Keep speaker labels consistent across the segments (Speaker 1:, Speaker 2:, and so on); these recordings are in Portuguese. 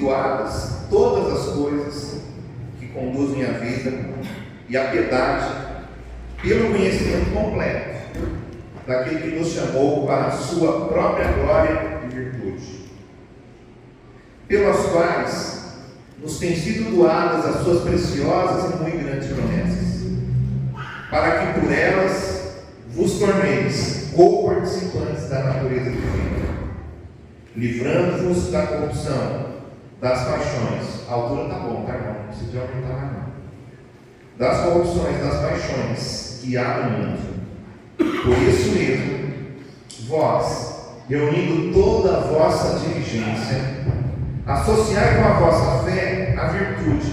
Speaker 1: doadas todas as coisas que conduzem à vida e à piedade, pelo conhecimento completo daquele que nos chamou para a sua própria glória e virtude, pelas quais nos têm sido doadas as suas preciosas e muito grandes promessas, para que por elas vos torneis co-participantes da natureza divina, livrando-vos da corrupção, das paixões. A altura está bom, tá, irmão? Não precisa de aumentar mais não. Das corrupções, das paixões que há no mundo. Por isso mesmo, vós, reunindo toda a vossa diligência, associai com a vossa fé a virtude,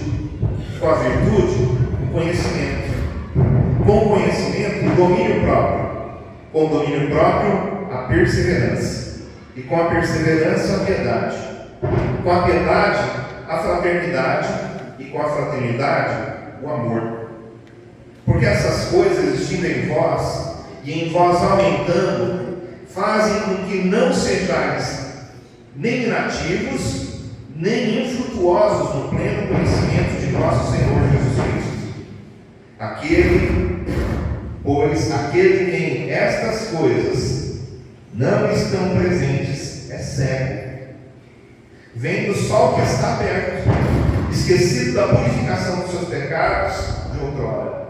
Speaker 1: com a virtude, o conhecimento, com o conhecimento, o domínio próprio, com o domínio próprio, a perseverança, e com a perseverança, a piedade, com a piedade, a fraternidade, e com a fraternidade, o amor. Porque essas coisas existindo em vós, e em vós aumentando, fazem com que não sejais nem inativos, nem infrutuosos no pleno conhecimento de nosso Senhor Jesus Cristo. Aquele em estas coisas não estão presentes, é cego, vendo só o que está perto, esquecido da purificação dos seus pecados de outrora.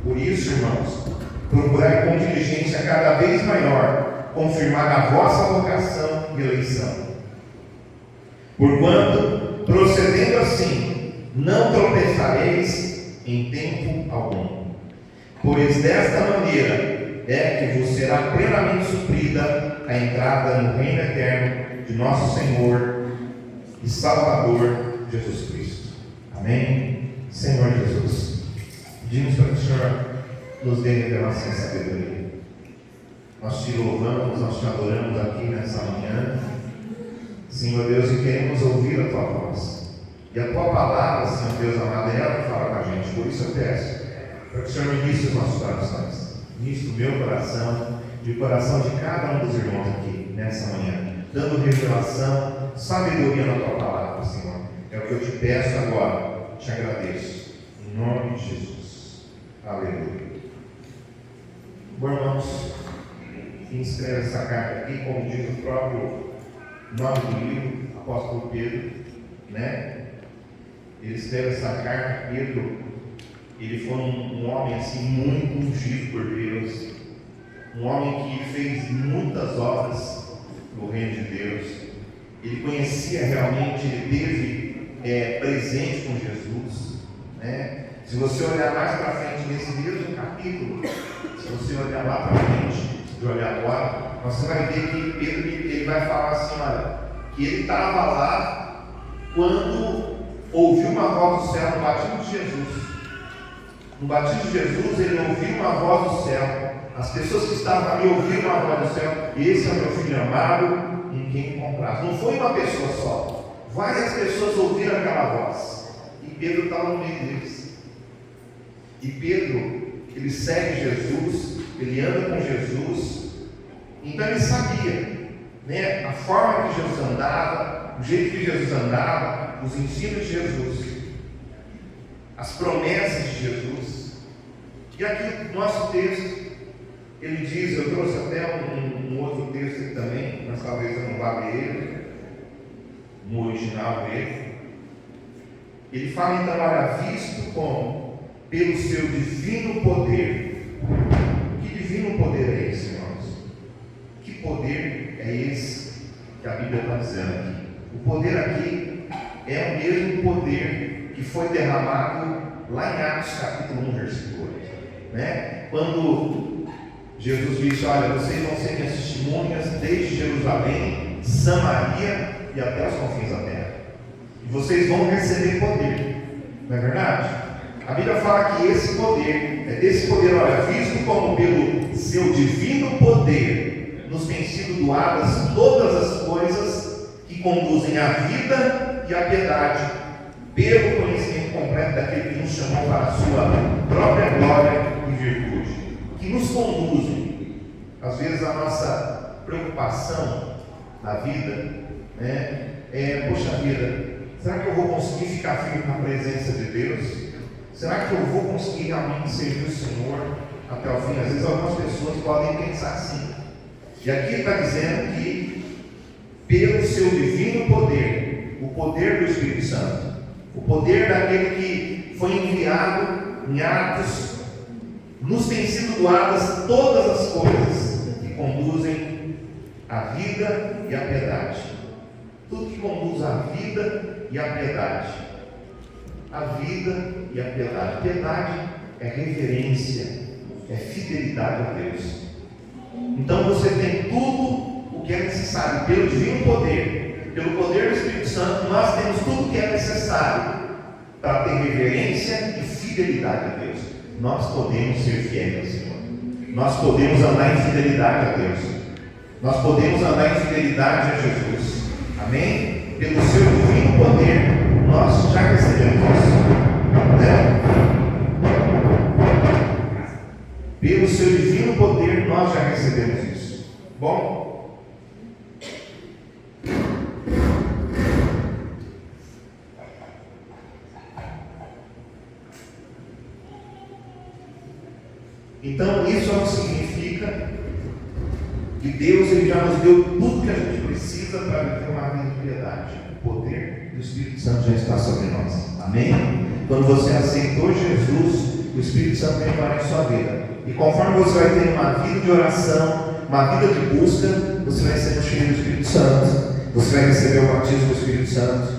Speaker 1: Por isso, irmãos, procurai com diligência cada vez maior confirmar a vossa vocação e eleição. Porquanto, procedendo assim, não tropeçareis em tempo algum. Pois desta maneira é que vos será plenamente suprida a entrada no reino eterno de nosso Senhor e Salvador Jesus Cristo. Amém? Senhor Jesus, pedimos para que o Senhor nos dê revelação e sabedoria. Nós te louvamos, nós te adoramos aqui nessa manhã, Senhor Deus, e queremos ouvir a tua voz. E a tua palavra, Senhor Deus amado, é ela que fala com a gente. Por isso eu peço para que o Senhor ministre os nossos corações, ministre o meu coração e o coração de cada um dos irmãos aqui nessa manhã, dando revelação, sabedoria na tua palavra, Senhor. É o que eu te peço agora, te agradeço, em nome de Jesus. Aleluia. Bom, irmãos, quem escreve essa carta aqui, como diz o próprio nome do livro, apóstolo Pedro, né? Ele escreve essa carta. Pedro, ele foi um homem assim muito ungido por Deus, um homem que fez muitas obras no reino de Deus. Ele conhecia realmente, ele teve presente com Jesus, né? Se você olhar mais para frente nesse mesmo capítulo, se você olhar lá para frente, de olhar agora, você vai ver que Pedro ele vai falar assim, olha, que ele estava lá quando ouviu uma voz do céu no batismo de Jesus. No batismo de Jesus, ele ouviu uma voz do céu. As pessoas que estavam ali ouviram uma voz do céu. Esse é o meu filho amado, em quem me compraz. Não foi uma pessoa só. Várias pessoas ouviram aquela voz. E Pedro estava no meio deles. E Pedro, ele segue Jesus, ele anda com Jesus. Então ele sabia, né, a forma que Jesus andava, o jeito que Jesus andava, os ensinos de Jesus, as promessas de Jesus. E aqui no nosso texto, ele diz, eu trouxe até um outro texto aqui também, mas talvez eu não vá ler ele, no original dele. Ele fala então, olha, visto como, pelo seu divino poder. Que divino poder é esse, irmãos? Que poder é esse que a Bíblia está dizendo aqui? O poder aqui é o mesmo poder que foi derramado lá em Atos capítulo 1, versículo 8, né? Quando Jesus disse, olha, vocês vão ser minhas testemunhas desde Jerusalém, Samaria e até os confins da terra, e vocês vão receber poder, não é verdade? A Bíblia fala que esse poder, é desse poder, olha, visto como pelo seu divino poder nos têm sido doadas todas as coisas que conduzem à vida e à piedade, pelo conhecimento completo daquele que nos chamou para a sua própria glória e virtude, que nos conduzem. Às vezes a nossa preocupação na vida, né, poxa vida, Será que eu vou conseguir ficar firme na presença de Deus? Será que eu vou conseguir realmente servir o Senhor até o fim? Às vezes algumas pessoas podem pensar assim. E aqui está dizendo que pelo seu divino poder, o poder do Espírito Santo, o poder daquele que foi enviado em Atos, nos tem sido doadas todas as coisas que conduzem à vida e à piedade. Tudo que conduz à vida e à piedade. A vida e a piedade. Piedade é reverência, é fidelidade a Deus. Então você tem tudo o que é necessário pelo divino poder, pelo poder do Espírito Santo. Nós temos tudo o que é necessário para ter reverência e fidelidade a Deus. Nós podemos ser fiéis ao Senhor. Nós podemos andar em fidelidade a Deus. Nós podemos andar em fidelidade a Jesus. Amém? Pelo seu divino poder, nós já recebemos isso. Né? Pelo seu divino poder, nós já recebemos isso. Bom? Então, isso não significa que Deus ele já nos deu tudo que a gente precisa para viver uma vida de piedade. O poder do Espírito Santo já está sobre nós. Amém? Quando você aceitou Jesus, o Espírito Santo vem para a sua vida. E conforme você vai ter uma vida de oração, uma vida de busca, você vai ser cheio do Espírito Santo. Você vai receber o batismo do Espírito Santo.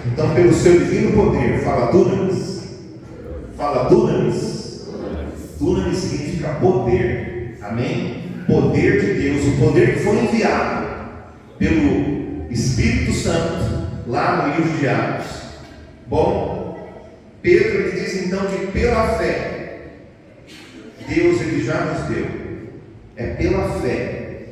Speaker 1: Então, pelo seu divino poder, fala dunamis. Fala dunamis. Dunamis significa poder. Amém? Poder de Deus, o poder que foi enviado pelo Espírito Santo lá no livro de Atos. Bom, Pedro ele diz então que pela fé Deus ele já nos deu. É pela fé,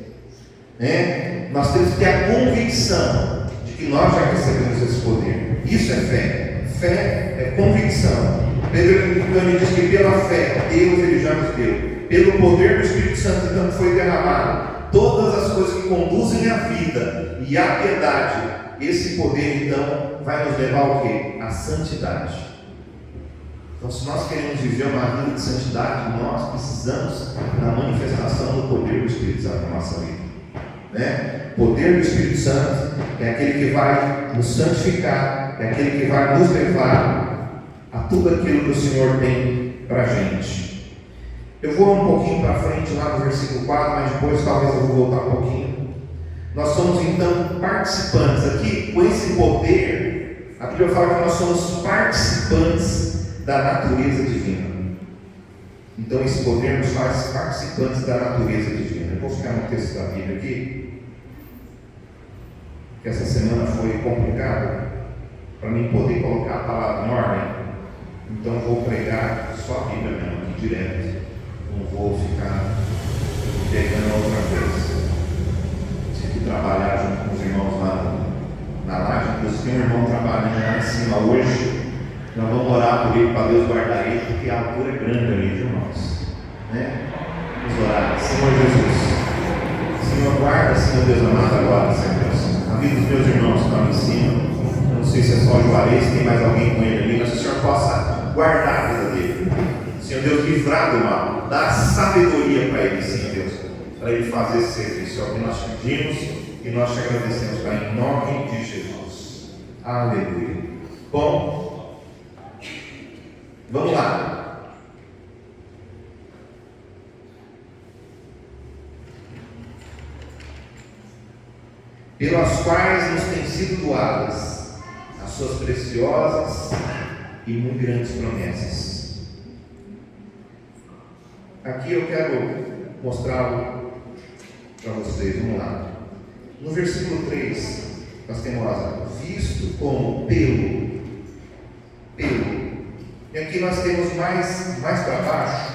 Speaker 1: né? Nós temos que ter a convicção de que nós já recebemos esse poder. Isso é fé. Fé é convicção. Pedro ele diz que pela fé Deus ele já nos deu. Pelo poder do Espírito Santo então foi derramado todas as coisas que conduzem à vida e à piedade. Esse poder então vai nos levar ao quê? À santidade. Então, se nós queremos viver uma vida de santidade, nós precisamos da manifestação do poder do Espírito Santo na nossa vida, né? O poder do Espírito Santo é aquele que vai nos santificar, é aquele que vai nos levar a tudo aquilo que o Senhor tem para a gente. Eu vou um pouquinho para frente lá no versículo 4, mas depois talvez eu vou voltar um pouquinho. Nós somos então participantes aqui, com esse poder, a Bíblia fala que nós somos participantes da natureza divina. Então esse poder nos faz participantes da natureza divina. Eu vou ficar no texto da Bíblia aqui, que essa semana foi complicada para mim poder colocar a palavra em ordem. Então eu vou pregar só a Bíblia mesmo aqui direto. Não vou ficar pegando outra vez. Tive que trabalhar junto com os irmãos lá na laje. Inclusive tem um irmão trabalhando lá em cima hoje. Nós vamos orar por ele, para Deus guardar ele, porque a altura é grande ali, irmãos. Né? Vamos orar. Senhor Jesus, Senhor, guarda, Senhor Deus amado, agora, Senhor Deus. A vida dos meus irmãos que estão ali em cima. Eu não sei se é só o Juarez, se tem mais alguém com ele ali, mas que o Senhor possa guardar a vida dele. Senhor Deus, livrar do mal, dar sabedoria para ele, Senhor Deus, para ele fazer esse serviço. É o que nós pedimos e nós te agradecemos, Pai, em nome de Jesus. Aleluia. Bom, vamos lá. Pelas quais nos têm sido doadas as suas preciosas e muito grandes promessas. Aqui eu quero mostrar algo para vocês. Vamos lá. No versículo 3, nós temos lá, visto como pelo. E aqui nós temos mais para baixo,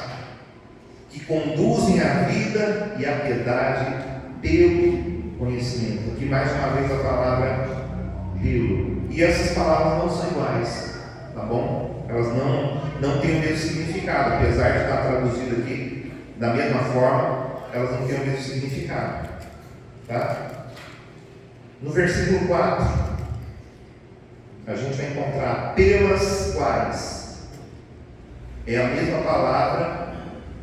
Speaker 1: que conduzem a vida e a piedade pelo conhecimento. Aqui mais uma vez a palavra pelo. E essas palavras não são iguais, tá bom? Elas não têm o mesmo significado, apesar de estar traduzido aqui da mesma forma, elas não têm o mesmo significado, tá? No versículo 4, a gente vai encontrar pelas quais. É a mesma palavra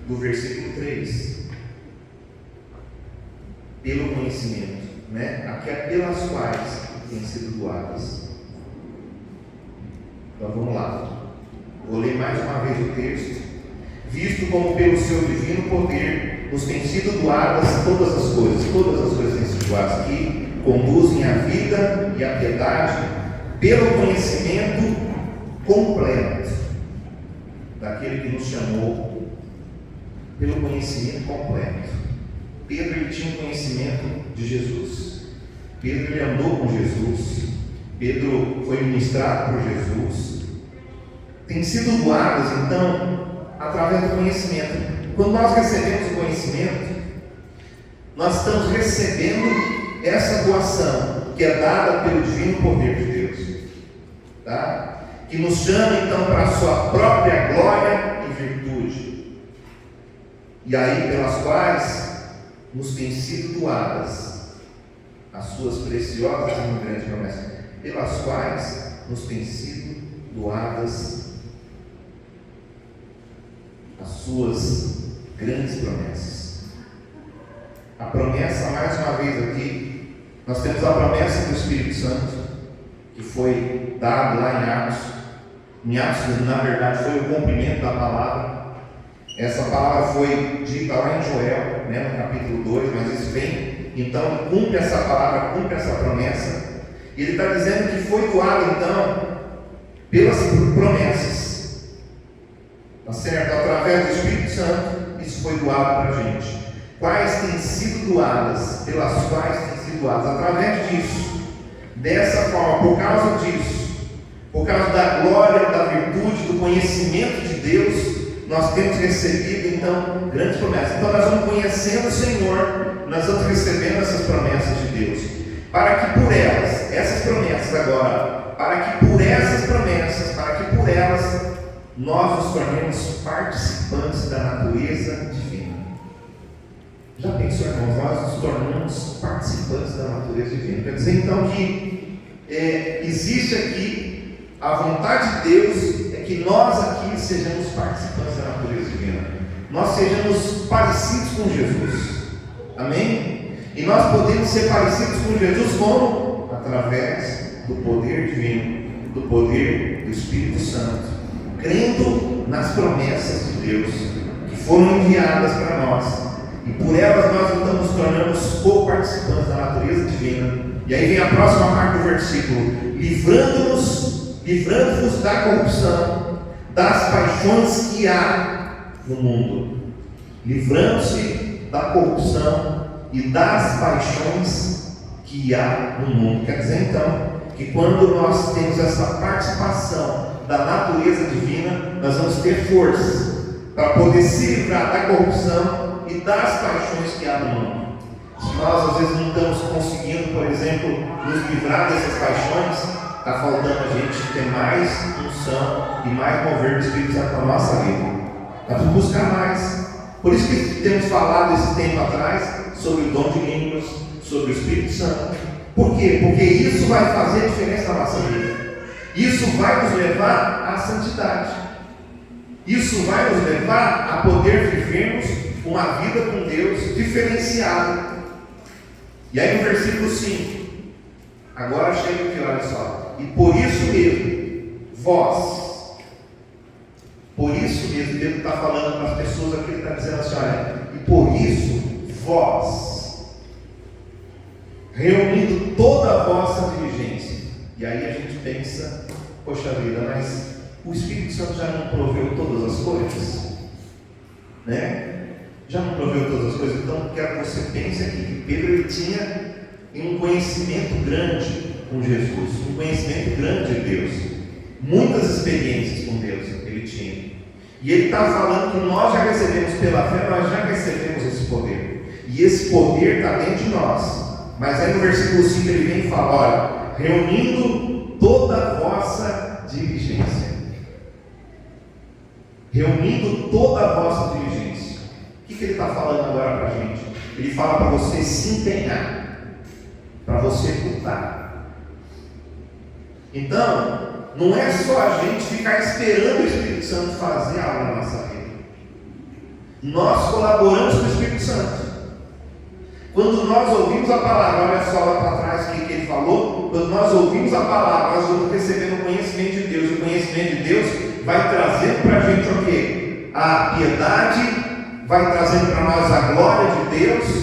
Speaker 1: do versículo 3. Pelo conhecimento, né? Aqui é pelas quais têm sido doadas. Então vamos lá. Vou ler mais uma vez o texto. Visto como pelo seu divino poder nos têm sido doadas todas as coisas têm sido doadas, que conduzem à vida e à piedade, pelo conhecimento completo daquele que nos chamou, pelo conhecimento completo. Pedro, ele tinha um conhecimento de Jesus. Pedro, ele andou com Jesus. Pedro foi ministrado por Jesus. Tem sido doadas, então, através do conhecimento. Quando nós recebemos o conhecimento, nós estamos recebendo essa doação que é dada pelo divino poder de Deus, tá? Que nos chama então para a sua própria glória e virtude, e aí pelas quais nos têm sido doadas as suas preciosas e grandes promessas, pelas quais nos têm sido doadas as suas grandes promessas. A promessa, mais uma vez aqui, nós temos a promessa do Espírito Santo, que foi dado lá em Atos. Em Atos, na verdade, foi o cumprimento da palavra. Essa palavra foi dita lá em Joel, né, no capítulo 2, mas isso vem, então, cumpre essa palavra, cumpre essa promessa. E ele está dizendo que foi doado, então, pelas promessas. Tá certo? Através do Espírito Santo, isso foi doado para a gente. Quais têm sido doadas, pelas quais têm sido doadas? Através disso, dessa forma, por causa disso, por causa da glória, da virtude, do conhecimento de Deus, nós temos recebido então grandes promessas. Então nós vamos conhecendo o Senhor, nós vamos recebendo essas promessas de Deus, para que por elas, essas promessas agora, para que por essas promessas, para que por elas, nós nos tornemos participantes da natureza divina. Já pensou, irmãos? Nós nos tornamos participantes da natureza divina. Quer dizer então que existe aqui a vontade de Deus, é que nós aqui sejamos participantes da natureza divina, nós sejamos parecidos com Jesus. Amém? E nós podemos ser parecidos com Jesus como? Através do poder divino, do poder do Espírito Santo, crendo nas promessas de Deus que foram enviadas para nós, e por elas nós então nos tornamos co-participantes da natureza divina. E aí vem a próxima parte do versículo: livrando-vos da corrupção, das paixões que há no mundo. Livrando-se da corrupção e das paixões que há no mundo. Quer dizer então que quando nós temos essa participação da natureza divina, nós vamos ter força para poder se livrar da corrupção e das paixões que há no mundo. Se nós às vezes não estamos conseguindo, por exemplo, nos livrar dessas paixões, está faltando a gente ter mais unção e mais mover do Espírito Santo na nossa vida. Nós vamos buscar mais. Por isso que temos falado esse tempo atrás sobre o dom de línguas, sobre o Espírito Santo. Por quê? Porque isso vai fazer diferença na nossa vida. Isso vai nos levar à santidade. Isso vai nos levar a poder vivermos uma vida com Deus diferenciada. E aí no versículo 5, agora chega aqui, olha só: e por isso mesmo, vós, por isso mesmo, Pedro está falando para as pessoas aqui, ele está dizendo assim: olha, e por isso vós, reunindo toda a vossa diligência. E aí a gente pensa, poxa vida, mas o Espírito Santo já não proveu todas as coisas? Né? Já não proveu todas as coisas? Então quero que você pense aqui que Pedro, ele tinha um conhecimento grande com Jesus, um conhecimento grande de Deus, muitas experiências com Deus ele tinha. E ele está falando que nós já recebemos pela fé, nós já recebemos esse poder. E esse poder está dentro de nós. Mas aí no versículo 5 ele vem e fala: olha, reunindo toda a vossa diligência. Reunindo toda a vossa diligência. O que ele está falando agora para a gente? Ele fala para você se empenhar, para você lutar. Então, não é só a gente ficar esperando o Espírito Santo fazer algo na nossa vida. Nós colaboramos com o Espírito Santo. Quando nós ouvimos a palavra, olha só lá para trás o que ele falou. Quando nós ouvimos a palavra, nós vamos recebendo o conhecimento de Deus. O conhecimento de Deus vai trazendo para a gente o quê? A piedade, vai trazendo para nós a glória de Deus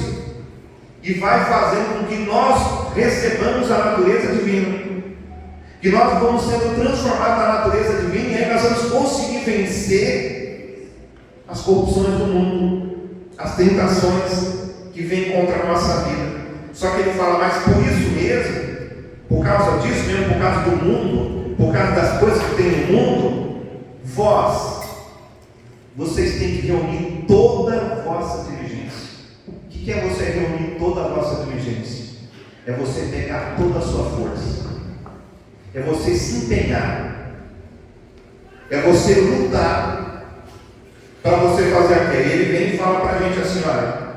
Speaker 1: e vai fazendo com que nós recebamos a natureza divina. Que nós vamos sendo transformados na natureza divina, e aí nós vamos conseguir vencer as corrupções do mundo, as tentações que vêm contra a nossa vida. Só que ele fala, mas por isso mesmo, por causa disso mesmo, por causa do mundo, por causa das coisas que tem no mundo, vocês têm que reunir toda a vossa diligência. O que é você reunir toda a vossa diligência? É você pegar toda a sua força. É você se empenhar, é você lutar para você fazer aquilo. Ele vem e fala para a gente assim: olha,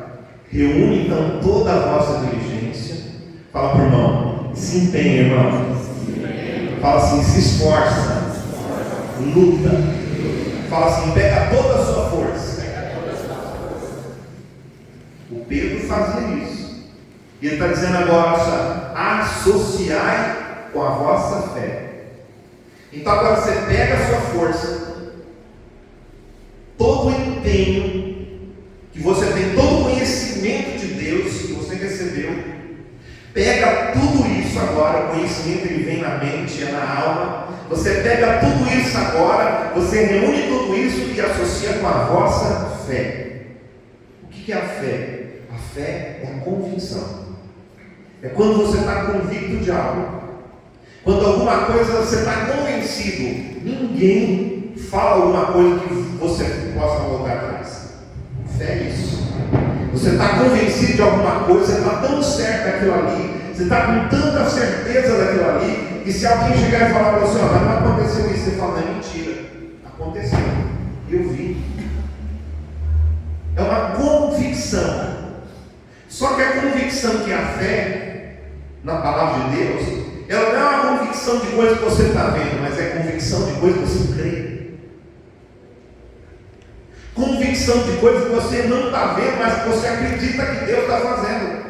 Speaker 1: reúne então toda a vossa diligência. Fala para o irmão, se empenha, irmão. Fala assim, se esforça, luta. Fala assim, pega toda a sua força. O Pedro fazia isso. E ele está dizendo agora, associai com a vossa fé. Então agora você pega a sua força, todo o empenho que você tem, todo o conhecimento de Deus que você recebeu, pega tudo isso agora. O conhecimento ele vem na mente, é na alma. Você pega tudo isso agora, você reúne tudo isso e associa com a vossa fé. O que é a fé? A fé é a convicção. É quando você está convicto de algo. Quando alguma coisa você está convencido, ninguém fala alguma coisa que você possa voltar atrás. Fé é isso. Você está convencido de alguma coisa, você está tão certo daquilo ali, você está com tanta certeza daquilo ali, que se alguém chegar e falar para você, mas não aconteceu isso, você fala, não é mentira. Aconteceu. Eu vi. É uma convicção. Só que a convicção que é a fé, na palavra de Deus, ela não é uma convicção de coisa que você está vendo, mas é convicção de coisa que você crê. Convicção de coisa que você não está vendo, mas que você acredita que Deus está fazendo.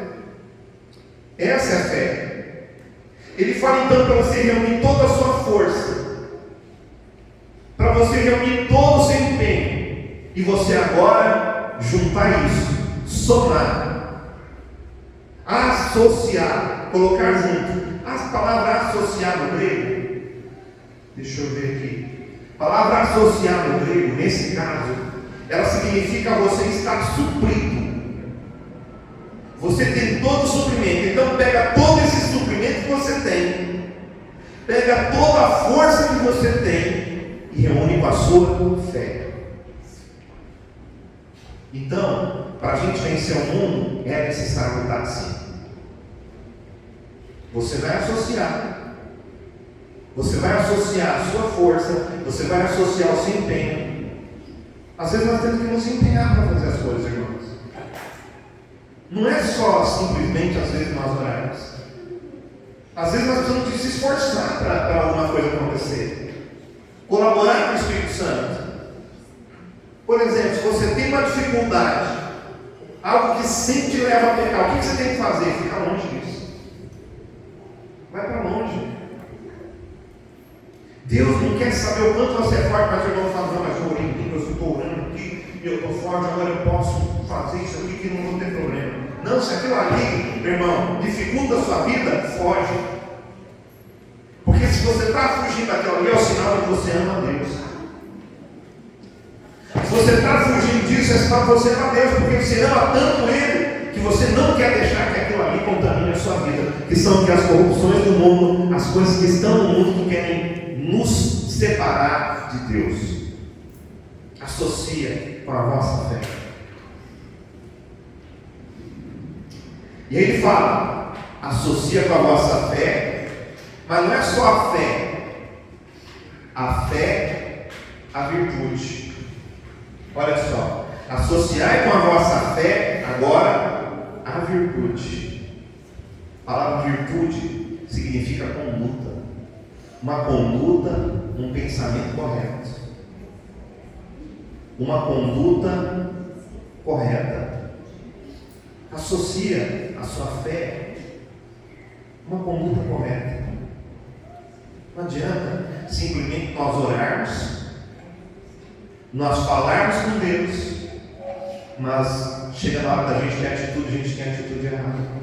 Speaker 1: Essa é a fé. Ele fala então para você reunir toda a sua força, para você reunir todo o seu empenho, e você agora juntar isso, somar, associar, colocar junto. A palavra associar no grego, deixa eu ver aqui. A palavra associar no grego, nesse caso, ela significa você estar suprido. Você tem todo o suprimento. Então pega todo esse suprimento que você tem, pega toda a força que você tem e reúne com a sua fé. Então, para a gente vencer o mundo, é necessário lutar assim. Você vai associar. Você vai associar a sua força. Você vai associar o seu empenho. Às vezes nós temos que nos empenhar para fazer as coisas, irmãos. Não é só simplesmente, às vezes, nós orarmos. Às vezes nós precisamos de se esforçar para alguma coisa acontecer. Colaborar com o Espírito Santo. Por exemplo, se você tem uma dificuldade, algo que sempre te leva a pecar, o que você tem que fazer? Ficar longe disso. Vai para longe. Deus não quer saber o quanto você é forte, mas eu vou falar, não, mas eu orei aqui, eu estou orando aqui, e eu estou forte, agora eu posso fazer isso aqui que não vou ter problema. Não, se aquilo ali, meu irmão, dificulta a sua vida, foge. Porque se você está fugindo daquilo ali, é o sinal de que você ama a Deus. Se você está fugindo disso, é sinal que você ama a Deus, porque você ama tanto Ele, que você não quer deixar que aquilo ali contamine a sua vida, que são que as corrupções do mundo, as coisas que estão no mundo que querem nos separar de Deus. Associa com a vossa fé. E aí ele fala, associa com a vossa fé, mas não é só a fé, a virtude. Olha só, associai com a vossa fé agora a virtude. A palavra virtude significa conduta. uma conduta, um pensamento correto. Uma conduta correta. Associa a sua fé a uma conduta correta. Não adianta simplesmente nós orarmos, nós falarmos com Deus, mas chega na hora da gente ter atitude, a gente tem atitude errada.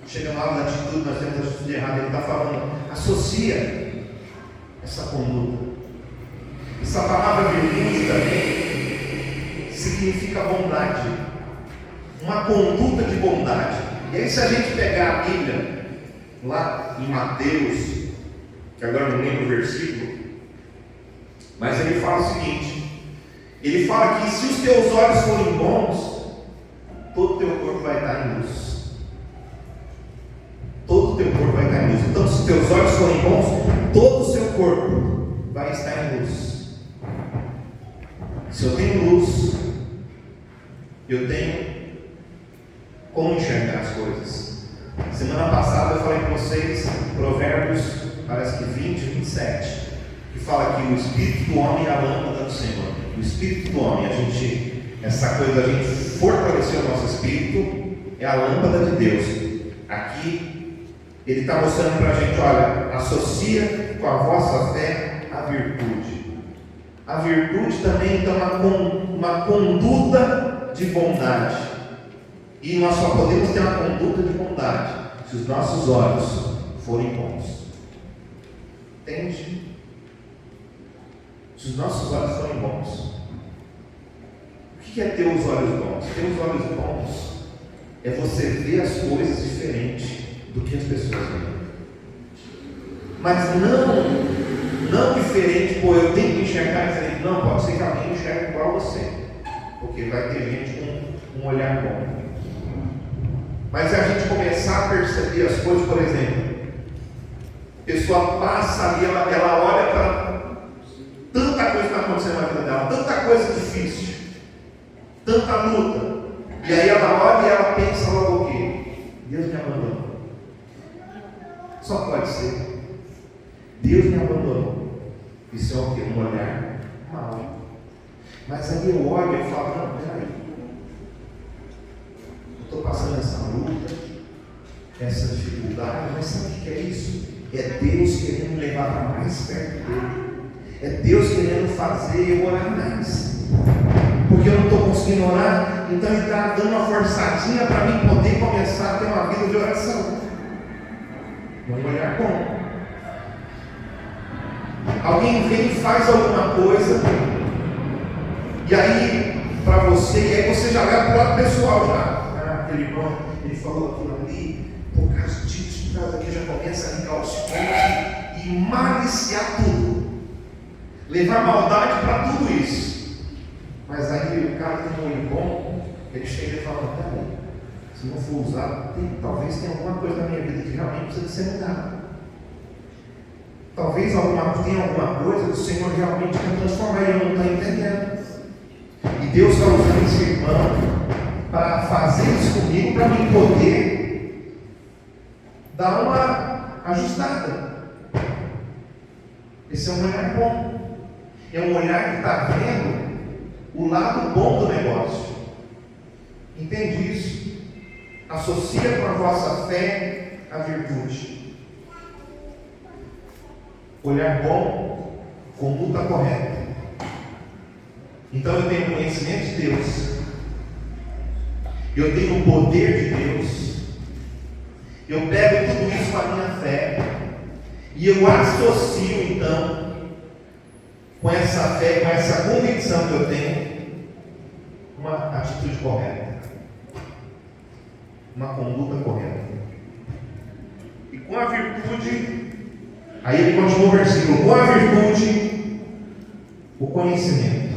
Speaker 1: Chega na hora da atitude, nós temos a atitude errada. Ele está falando, associa essa conduta. Essa palavra virtude também significa bondade, uma conduta de bondade. E aí, se a gente pegar a Bíblia, lá em Mateus, que agora não lembro o versículo, mas ele fala o seguinte: ele fala que se os teus olhos forem bons, todo o teu corpo vai estar em luz. Todo o teu corpo vai estar em luz. Então, se os teus olhos forem bons, todo o seu corpo vai estar em luz. Se eu tenho luz, eu tenho como enxergar as coisas. Semana passada eu falei para vocês Provérbios, parece que 20, 27, que fala que o espírito do homem é a lâmpada do Senhor. O espírito do homem, essa coisa da gente fortalecer o nosso espírito, é a lâmpada de Deus. Aqui ele está mostrando para a gente, olha, associa com a vossa fé a virtude. A virtude também então uma conduta de bondade. E nós só podemos ter uma conduta de bondade se os nossos olhos forem bons. Entende? Se os nossos olhos forem bons. O que é ter os olhos bons? Ter os olhos bons é você ver as coisas diferente do que as pessoas veem. Mas não diferente, pô, eu tenho que enxergar diferente. Não, pode ser que alguém enxergue igual a você, porque vai ter gente com um olhar bom. Mas é a gente começar a perceber as coisas, por exemplo, a pessoa passa ali, ela olha para tanta coisa que está acontecendo na vida dela, tanta coisa difícil, tanta luta, e aí ela olha e ela pensa logo o quê? Deus me abandonou. Só pode ser. Deus me abandonou. Isso é o quê? Um olhar mau. Mas aí eu olho e falo, não, peraí, eu estou passando essa luta, essa dificuldade, mas sabe o que é isso? É Deus querendo me levar para mais perto dele. É Deus querendo fazer eu orar mais. Porque eu não estou conseguindo orar, então ele está dando uma forçadinha para mim poder começar a ter uma vida de oração. Um olhar bom. Alguém vem e faz alguma coisa, e aí, para você, e aí você já leva para o lado pessoal já. Aquele irmão, ele falou aquilo ali, por causa disso, por causa daqui, já começa a ligar os pontos e maliciar tudo, levar maldade para tudo isso. Mas aí o cara tem um olho bom, ele chega e fala, peraí, se não for usado, talvez tenha alguma coisa na minha vida que realmente precisa ser mudada. Talvez tenha alguma coisa que o Senhor realmente quer transformar e eu não estou entendendo. E Deus está usando esse irmão para fazer isso comigo, para mim poder dar uma ajustada. Esse é um olhar bom. É um olhar que está vendo o lado bom do negócio. Entende isso? Associa com a vossa fé a virtude. Olhar bom, conduta correta. Então eu tenho conhecimento de Deus, eu tenho o poder de Deus, eu pego tudo isso com a minha fé, e eu associo então, com essa fé, com essa convicção que eu tenho, uma atitude correta, uma conduta correta. E com a virtude, aí ele continua o versículo, com a virtude, o conhecimento.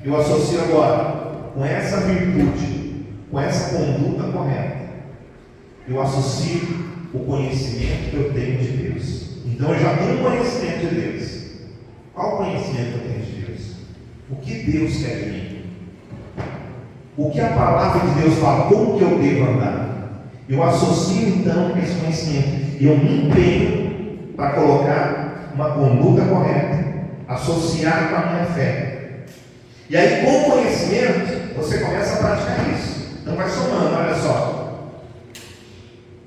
Speaker 1: Eu associo agora, com essa virtude, com essa conduta correta, eu associo o conhecimento que eu tenho de Deus. Então eu já tenho conhecimento de Deus. Qual conhecimento eu tenho de Deus? O que Deus quer de mim? O que a palavra de Deus fala? Como que eu devo andar? Eu associo então esse conhecimento e eu me empenho para colocar uma conduta correta, associar com a minha fé. E aí, com o conhecimento, você começa a praticar isso. Então vai somando, olha só.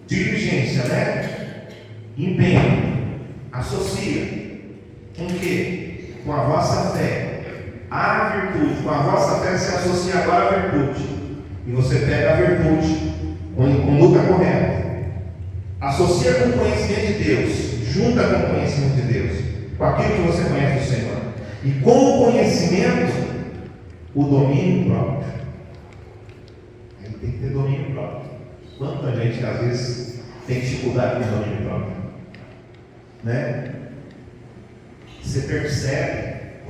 Speaker 1: Diligência, né? Empenho. Associa. Com o quê? Com a vossa fé. A virtude. Com a vossa fé se associa agora à virtude. E você pega a virtude com a conduta correta. Associa com o conhecimento de Deus. Junta com o conhecimento de Deus. Com aquilo que você conhece do Senhor. E com o conhecimento, o domínio próprio. Ele tem que ter domínio próprio. Quanta gente às vezes tem dificuldade com o domínio próprio, né? Você percebe,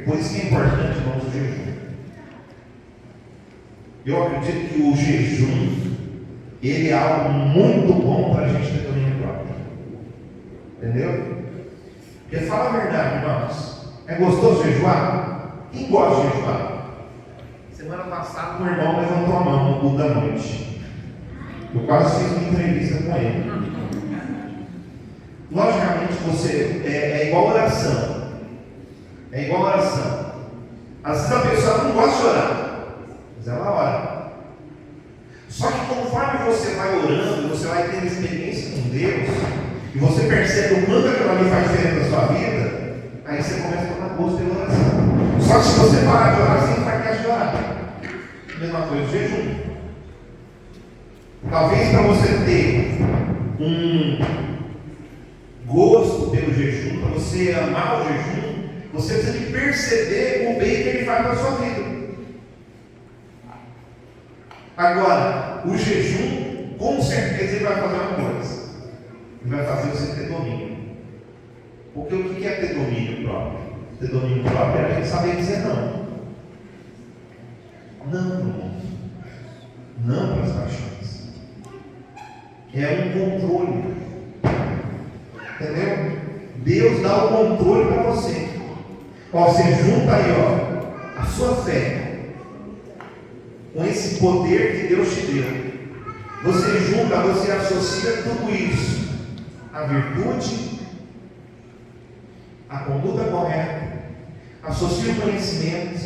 Speaker 1: por isso que é importante, irmãos, o jejum. Eu acredito que o jejum, ele é algo muito bom para a gente ter domínio próprio. Entendeu? Porque fala a verdade, irmãos. É gostoso jejuar? Quem gosta de jejuar? Semana passada um irmão levantou a mão no culto da noite. Eu quase fiz uma entrevista com ele. Logicamente você é igual oração. É igual oração. Às vezes a pessoa não gosta de orar, mas ela ora. Só que conforme você vai orando, você vai tendo experiência com Deus, e você percebe o quanto aquilo ali faz diferença na sua vida, aí você começa a tomar gosto pela oração. Só que se você parar de orar, você não vai querer de orar. Mesma coisa, o jejum. Talvez para você ter um gosto pelo jejum, para você amar o jejum, você precisa de perceber o bem que ele faz na sua vida. Agora, o jejum, com certeza, ele vai fazer uma coisa. Ele vai fazer você ter domínio. Porque o que é ter domínio próprio? Ter domínio próprio é a gente saber dizer não. Não para o mundo. Não para as paixões. É um controle. Entendeu? Deus dá o controle para você. Ó, você junta aí, ó, a sua fé com esse poder que Deus te deu. Você junta, você associa tudo isso à virtude, à conduta correta, associa o conhecimento,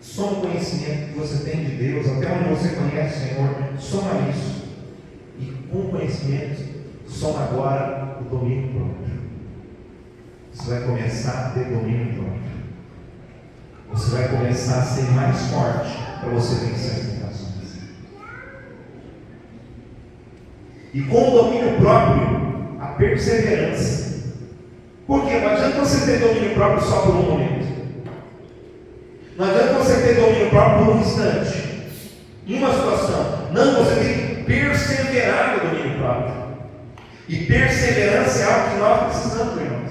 Speaker 1: soma o conhecimento que você tem de Deus, até onde você conhece o Senhor, soma isso. E com o conhecimento, soma agora o domínio próprio. Você vai começar a ter domínio próprio. Você vai começar a ser mais forte para você vencer as tentações. E com o domínio próprio, a perseverança. Por quê? Não adianta você ter domínio próprio só por um momento. Não adianta você ter domínio próprio por um instante, em uma situação. Não, você tem que perseverar no domínio próprio. E perseverança é algo que nós precisamos, irmãos.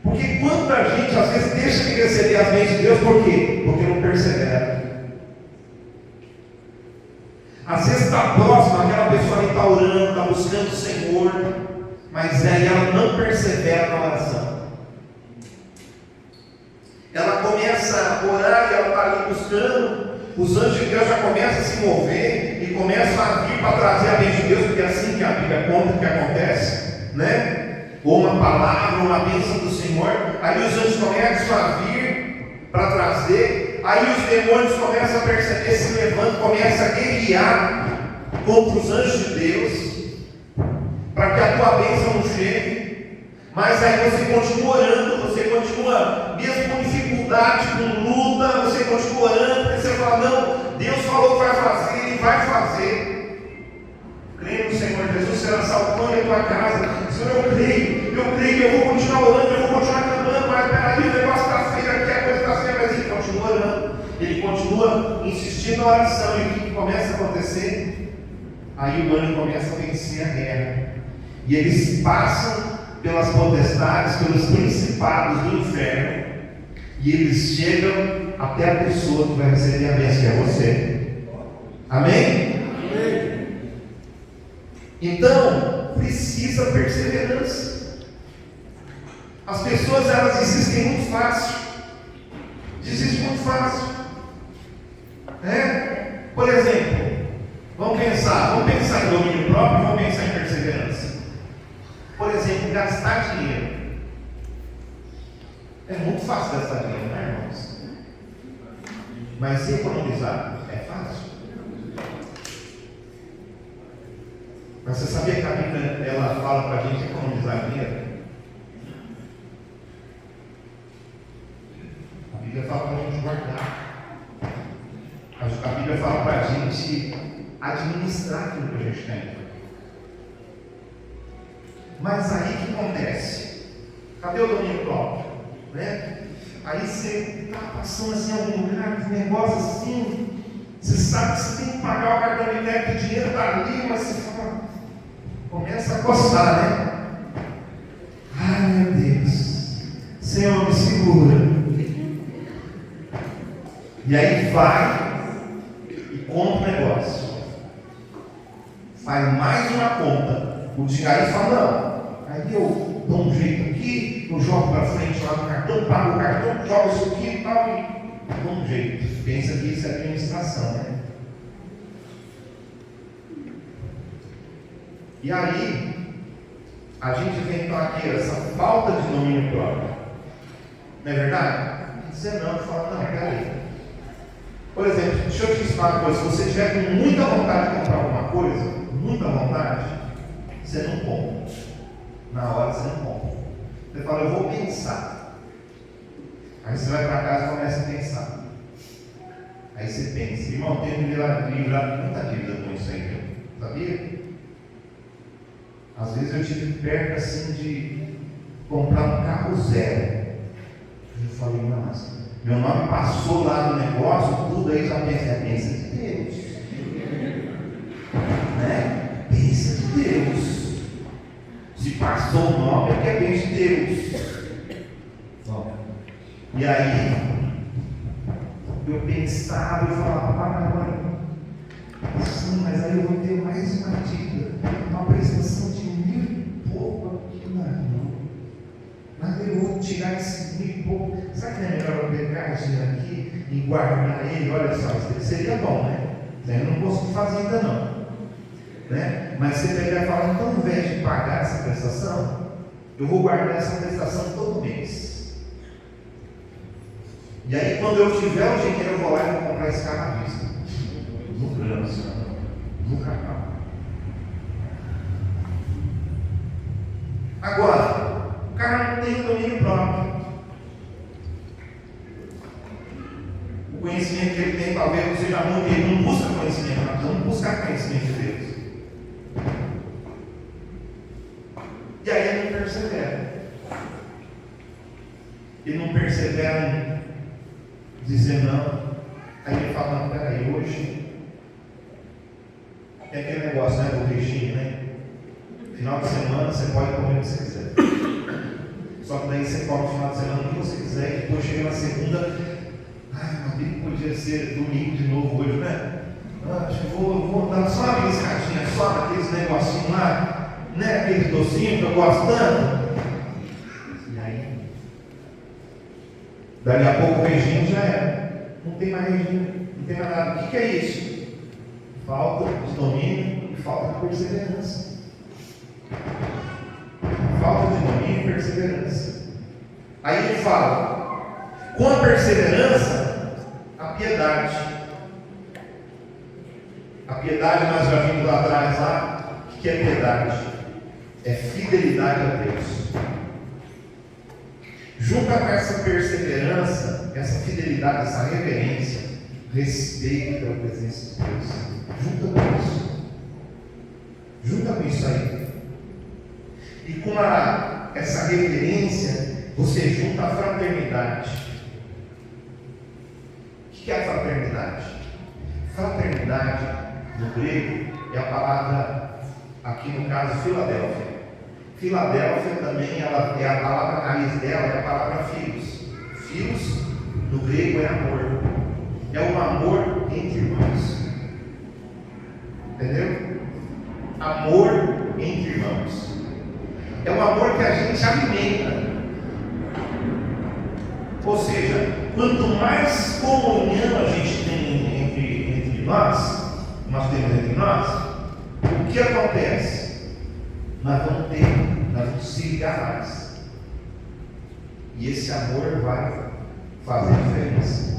Speaker 1: Porque quanta gente às vezes deixa de receber as bênçãos de Deus, por quê? Porque não persevera. Às vezes está próximo, aquela pessoa que está orando, está buscando o Senhor, mas aí ela não persevera na oração. Ela começa a orar e ela está ali buscando, os anjos de Deus já começam a se mover e começam a vir para trazer a bênção de Deus, porque é assim que a Bíblia conta que acontece, né? Ou uma palavra, ou uma bênção do Senhor, aí os anjos começam a vir para trazer, aí os demônios começam a perceber, se levantam, começam a guerrear contra os anjos de Deus, para que a tua bênção não chegue, mas aí você continua orando, você continua, mesmo com dificuldade, com luta, você continua orando, porque você fala, não, Deus falou que vai fazer, Ele vai fazer. Creio no Senhor Jesus, será salvando a tua casa. Senhor, eu creio, eu vou continuar orando, eu vou continuar cantando, mas peraí, o negócio está feio aqui, a coisa está feia, mas ele continua orando, ele continua insistindo na oração, e o que começa a acontecer? Aí o anjo começa a vencer a guerra, e eles passam pelas potestades, pelos principados do inferno, e eles chegam até a pessoa que vai receber a bênção, que é você. Amém? Então, precisa perseverança. As pessoas, elas desistem muito fácil. Desistem muito fácil. Por exemplo, vamos vamos pensar em domínio próprio, vamos pensar em perseverança. Por exemplo, gastar dinheiro. É muito fácil gastar dinheiro, não é, irmãos? Mas economizar é fácil. Mas você sabia que a Bíblia ela fala para a gente economizar dinheiro? A Bíblia fala para a gente guardar. A Bíblia fala para a gente administrar aquilo que a gente tem. Mas aí o que acontece? Cadê o domínio próprio? Né? Aí você está passando assim em algum lugar, um negócio assim, você sabe que você tem que pagar o cartão de crédito, o dinheiro está ali, mas você fala, começa a coçar, né? Ai meu Deus, Senhor, me segura. E aí vai e compra o negócio, faz mais uma conta, o dinheiro fala, não, aí eu dou um jeito aqui, eu jogo para frente lá no cartão, pago o cartão, jogo isso aqui e tal, e dou um jeito. Pensa que isso é administração, né? E aí, a gente vem com aqui essa falta de domínio próprio. Não é verdade? Você não, fala, não, peraí. Por exemplo, deixa eu te explicar uma coisa, se você tiver com muita vontade de comprar alguma coisa, muita vontade, você não compra. Na hora você não compra. Você fala, eu vou pensar. Aí você vai para casa e começa a pensar. Aí você pensa, irmão, tem que livrar muita dívida com isso aí, viu? Sabia? Às vezes eu tive perto assim de comprar um carro zero. Eu falei, nossa, meu nome passou lá no negócio, tudo aí já pensa de Deus. Né? Pensa de Deus. Se passou o nome é que é bem de Deus. E aí eu pensava, eu falava, mãe, sim, mas aí eu vou ter mais uma dívida, uma prestação de 1.000 e pouco aqui na mão. Mas eu vou tirar esse 1.000 e pouco. Sabe que não é melhor eu pegar esse dinheiro aqui e guardar ele? Olha só, seria bom, né? Eu não consigo fazer ainda não. Né? Mas você pegar e falar, então ao invés de pagar essa prestação, eu vou guardar essa prestação todo mês. E aí quando eu tiver o dinheiro, eu vou lá e vou comprar esse carro à vista. No trânsito, no carro. Agora, o cara não tem domínio próprio. O conhecimento que ele tem, talvez não seja muito, ele não busca conhecimento, nós vamos buscar conhecimento de Deus. E aí ele não persevera. Ele não persevera em dizer não. Aí ele fala, não, peraí, hoje tem aquele negócio, né, do regime, né? Final de semana você pode comer o que você quiser. Só que daí você come no final de semana o que você quiser e depois chega na segunda, mas bem que podia ser domingo de novo hoje, né? Acho que vou dar só uma beliscadinha, só naqueles negocinhos lá, né? Aqueles docinhos que eu gosto tanto. E aí, dali a pouco o regime já era. Não tem mais regime, não tem mais nada. O que é isso? Falta de domínio e falta de perseverança. Falta de domínio e perseverança. Aí ele fala, com a perseverança, a piedade. A piedade nós já vimos lá atrás lá. O que é piedade? É fidelidade a Deus. Junto com essa perseverança, essa fidelidade, essa reverência, respeito pela presença de Deus. Junta com isso. Junta com isso aí. E com essa reverência, você junta a fraternidade. O que é a fraternidade? Fraternidade, no grego, é a palavra, aqui no caso, Filadélfia. Filadélfia também, ela é a palavra raiz dela, é a palavra filhos. Filhos, no grego, é amor. É um amor entre irmãos. Entendeu? Amor entre irmãos. É um amor que a gente alimenta. Ou seja, quanto mais comunhão a gente tem entre nós, nós temos entre nós, o que acontece? Nós vamos se ligar mais. E esse amor vai fazer diferença.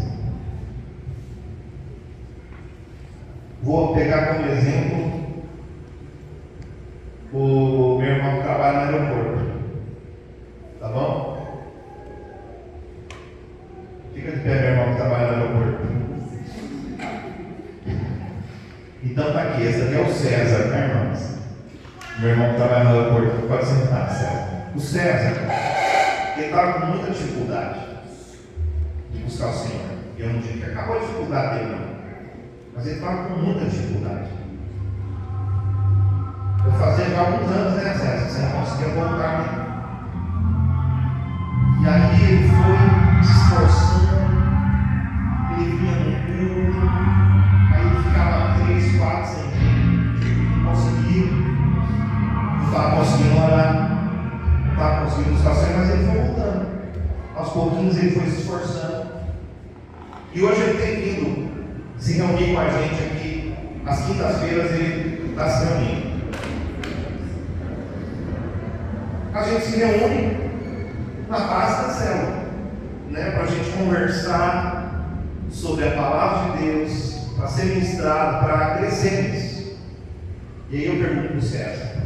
Speaker 1: Vou pegar como exemplo o meu irmão que trabalha no aeroporto. Tá bom? Fica de pé, meu irmão que trabalha no aeroporto. Então tá aqui, esse aqui é o César, né, irmãos? Meu irmão que trabalha no aeroporto, pode sentar, César. O César, ele estava com muita dificuldade de buscar o Senhor. Eu não digo que acabou a dificuldade dele, não. Mas ele estava com muita dificuldade. Eu fazia já alguns anos, né, César? Você não conseguia voltar, né? E aí ele foi se esforçando, ele vinha no culto, aí ele ficava 3, 4 sem vir, não conseguia, não estava conseguindo orar, não estava conseguindo buscar o Senhor, mas ele foi voltando. Aos pouquinhos ele foi se esforçando. E hoje ele tem vindo se reunir com a gente aqui. Às quintas-feiras ele está se reunindo. A gente se reúne na base da célula, né, para a gente conversar sobre a palavra de Deus, para ser ministrado, para crescer nisso. E aí eu pergunto para o César,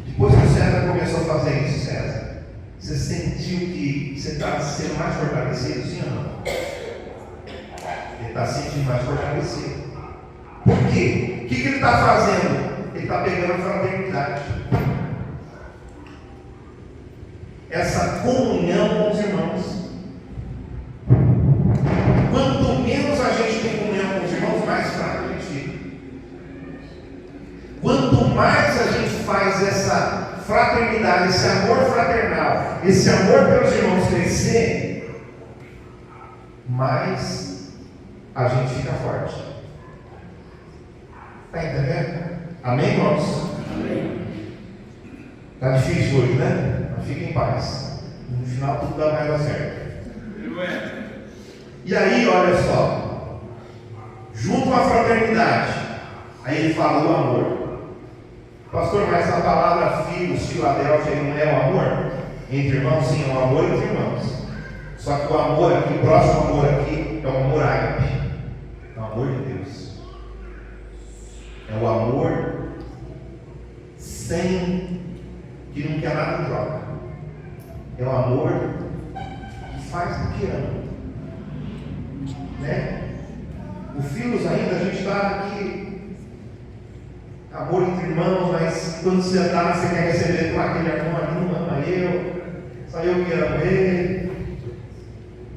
Speaker 1: depois que o César começou a fazer isso, César, você sentiu que você está sendo mais fortalecido, sim ou não? Ele está se sentindo mais fortalecido. Por quê? O que ele está fazendo? Ele está pegando a fraternidade. Essa comunhão com os irmãos. Quanto menos a gente tem comunhão com os irmãos, mais fraco a gente fica. Quanto mais a gente faz essa fraternidade, esse amor fraternal, esse amor pelos irmãos crescer, mais a gente fica forte. Está entendendo? Amém, irmãos? Amém. Está difícil hoje, né? Mas fique em paz. No final tudo vai dar certo. E aí, olha só. Junto à fraternidade, aí ele fala do amor. Pastor, mas a palavra filhos, Filadélfia, não é o amor? Entre irmãos, sim, é o amor entre irmãos. Só que o amor aqui, o próximo amor aqui, é o amor ágape. É o amor de Deus. É o amor sem, que não quer nada em troca. É o amor que faz o que ama. Né? O filhos ainda, a gente está aqui, amor entre irmãos, mas quando você está, você quer receber aquele irmão ali, não ama eu, só eu que amo ele.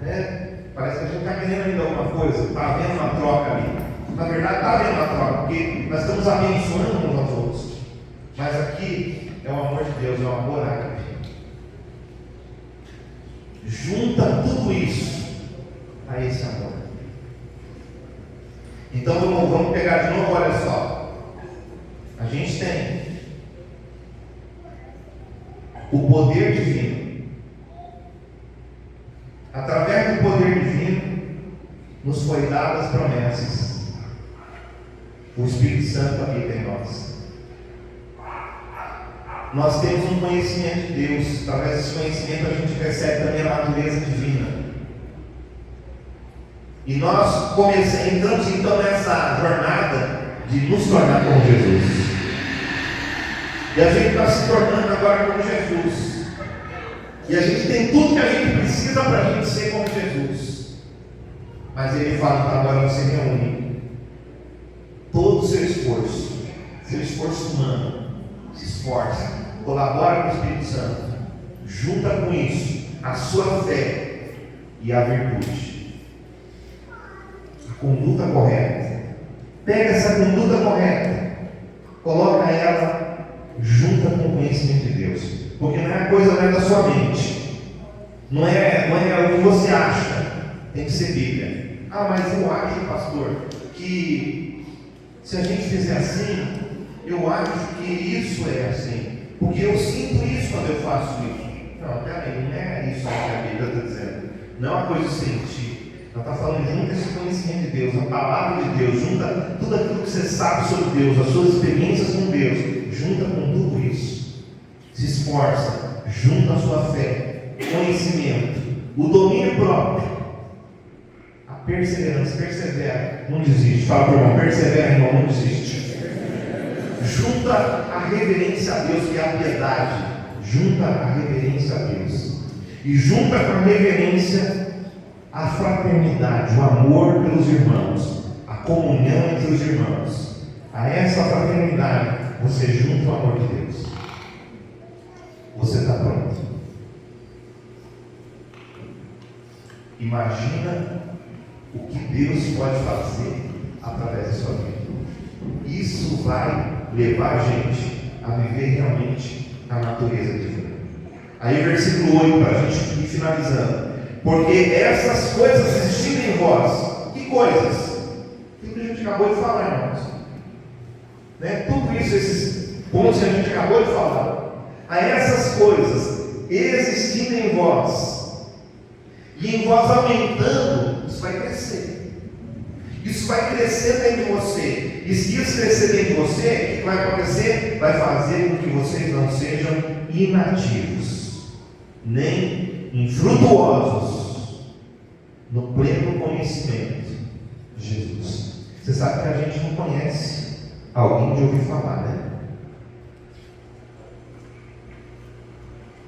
Speaker 1: Né? Parece que a gente está querendo ainda alguma coisa, está havendo uma troca ali. Na verdade, está havendo uma troca, porque nós estamos abençoando uns aos outros. Mas aqui é o amor de Deus, é o amor ágape. Junta tudo isso a esse amor. Então vamos pegar de novo, olha só. A gente tem o poder divino. Através do poder divino, nos foi dadas as promessas. O Espírito Santo habita em nós. Nós temos um conhecimento de Deus. Através desse conhecimento a gente recebe também a natureza divina. E nós entramos então nessa jornada de nos tornar como Jesus. E a gente está se tornando agora como Jesus. E a gente tem tudo que a gente precisa para a gente ser como Jesus. Mas ele fala que agora você reúne todo o seu esforço humano, se esforça, colabora com o Espírito Santo, junta com isso a sua fé e a virtude, a conduta correta. Pega essa conduta correta, coloca ela junta com o conhecimento de Deus, porque não é a coisa da sua mente, não é o que você acha, tem que ser Bíblia. Ah, mas eu acho, pastor, que se a gente fizer assim, eu acho que isso é assim, porque eu sinto isso quando eu faço isso. Não, peraí, não é isso que a Bíblia está dizendo. Não é uma coisa de sentir. Ela está falando, junta esse conhecimento de Deus, a palavra de Deus, junta tudo aquilo que você sabe sobre Deus, as suas experiências com Deus, junta com tudo isso. Se esforça, junta a sua fé, conhecimento, o domínio próprio, a perseverança, persevera, não desiste. Fala para o irmão, persevera, irmão, não desiste. Junta a reverência a Deus, que é a piedade, junta a reverência a Deus, e junta com a reverência a fraternidade, o amor pelos irmãos, a comunhão entre os irmãos. A essa fraternidade você junta o amor de Deus. Você está pronto? Imagina o que Deus pode fazer através da sua vida. Isso vai levar a gente a viver realmente a natureza divina. Aí versículo 8, para a gente ir finalizando. Porque essas coisas existindo em vós. Que coisas? Tudo que a gente acabou de falar, irmãos. Né? Tudo isso, esses pontos que a gente acabou de falar. A essas coisas existindo em vós. E em vós aumentando, isso vai crescer. Isso vai crescer dentro de você. E se isso crescer dentro de você, o que vai acontecer? Vai fazer com que vocês não sejam inativos, nem infrutuosos no pleno conhecimento de Jesus. Você sabe que a gente não conhece alguém de ouvir falar, né?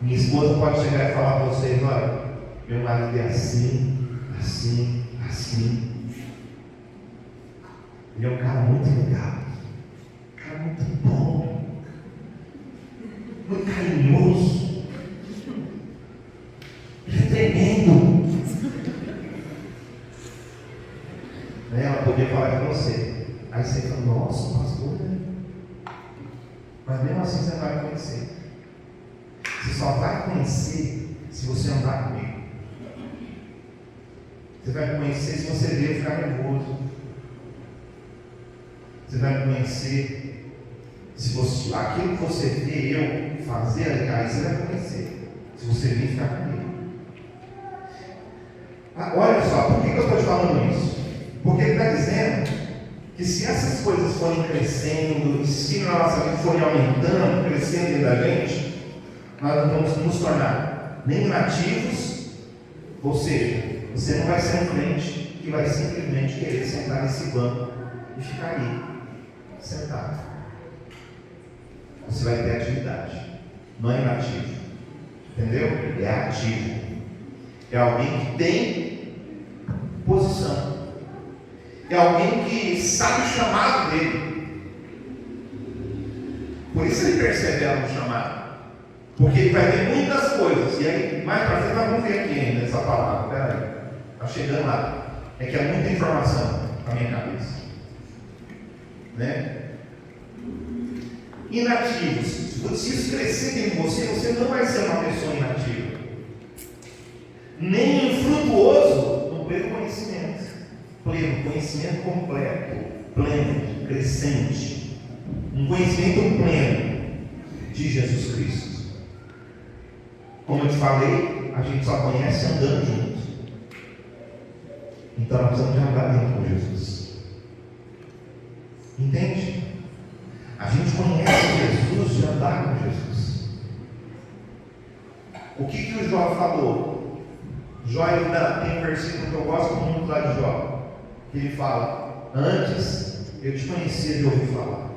Speaker 1: Minha esposa pode chegar e falar para vocês: olha, meu marido é assim, assim, assim. Ele é um cara muito legal, um cara muito bom, muito carinhoso. Ele é tremendo. Ela podia falar com você. Aí você fala: nossa, pastor, né? Mas mesmo assim você não vai conhecer. Você só vai conhecer se você andar comigo. Você vai conhecer se você ver ficar nervoso. Você vai conhecer se você, aquilo que você vê eu fazer, aí você vai conhecer. Se você vir ficar comigo. Olha só, por que eu estou te falando isso? Porque ele está dizendo que se essas coisas forem crescendo, se na nossa vida forem aumentando, crescendo dentro da gente, nós não vamos nos tornar nem inativos, ou seja, você não vai ser um crente que vai simplesmente querer sentar nesse banco e ficar aí, sentado. Você vai ter atividade, não é inativo, entendeu? É ativo. É alguém que tem posição. É alguém que sabe o chamado dele. Por isso ele persevera no chamado. Porque ele vai ter muitas coisas. E aí, mais para frente, nós vamos ver aqui ainda essa palavra. Espera aí. Está chegando lá. É que é muita informação na minha cabeça. Né? Inativos. Se isso crescer dentro de você, você não vai ser uma pessoa inativa. Nem infrutuoso no pleno conhecimento. Pleno, conhecimento completo, pleno, crescente. Um conhecimento pleno de Jesus Cristo. Como eu te falei, a gente só conhece andando junto. Então nós precisamos de andar dentro com Jesus. Entende? A gente conhece Jesus de andar com Jesus. O que o Jó falou? Jó ainda tem um versículo que eu gosto muito lá de Jó. Que ele fala: antes eu te conhecia de ouvir falar,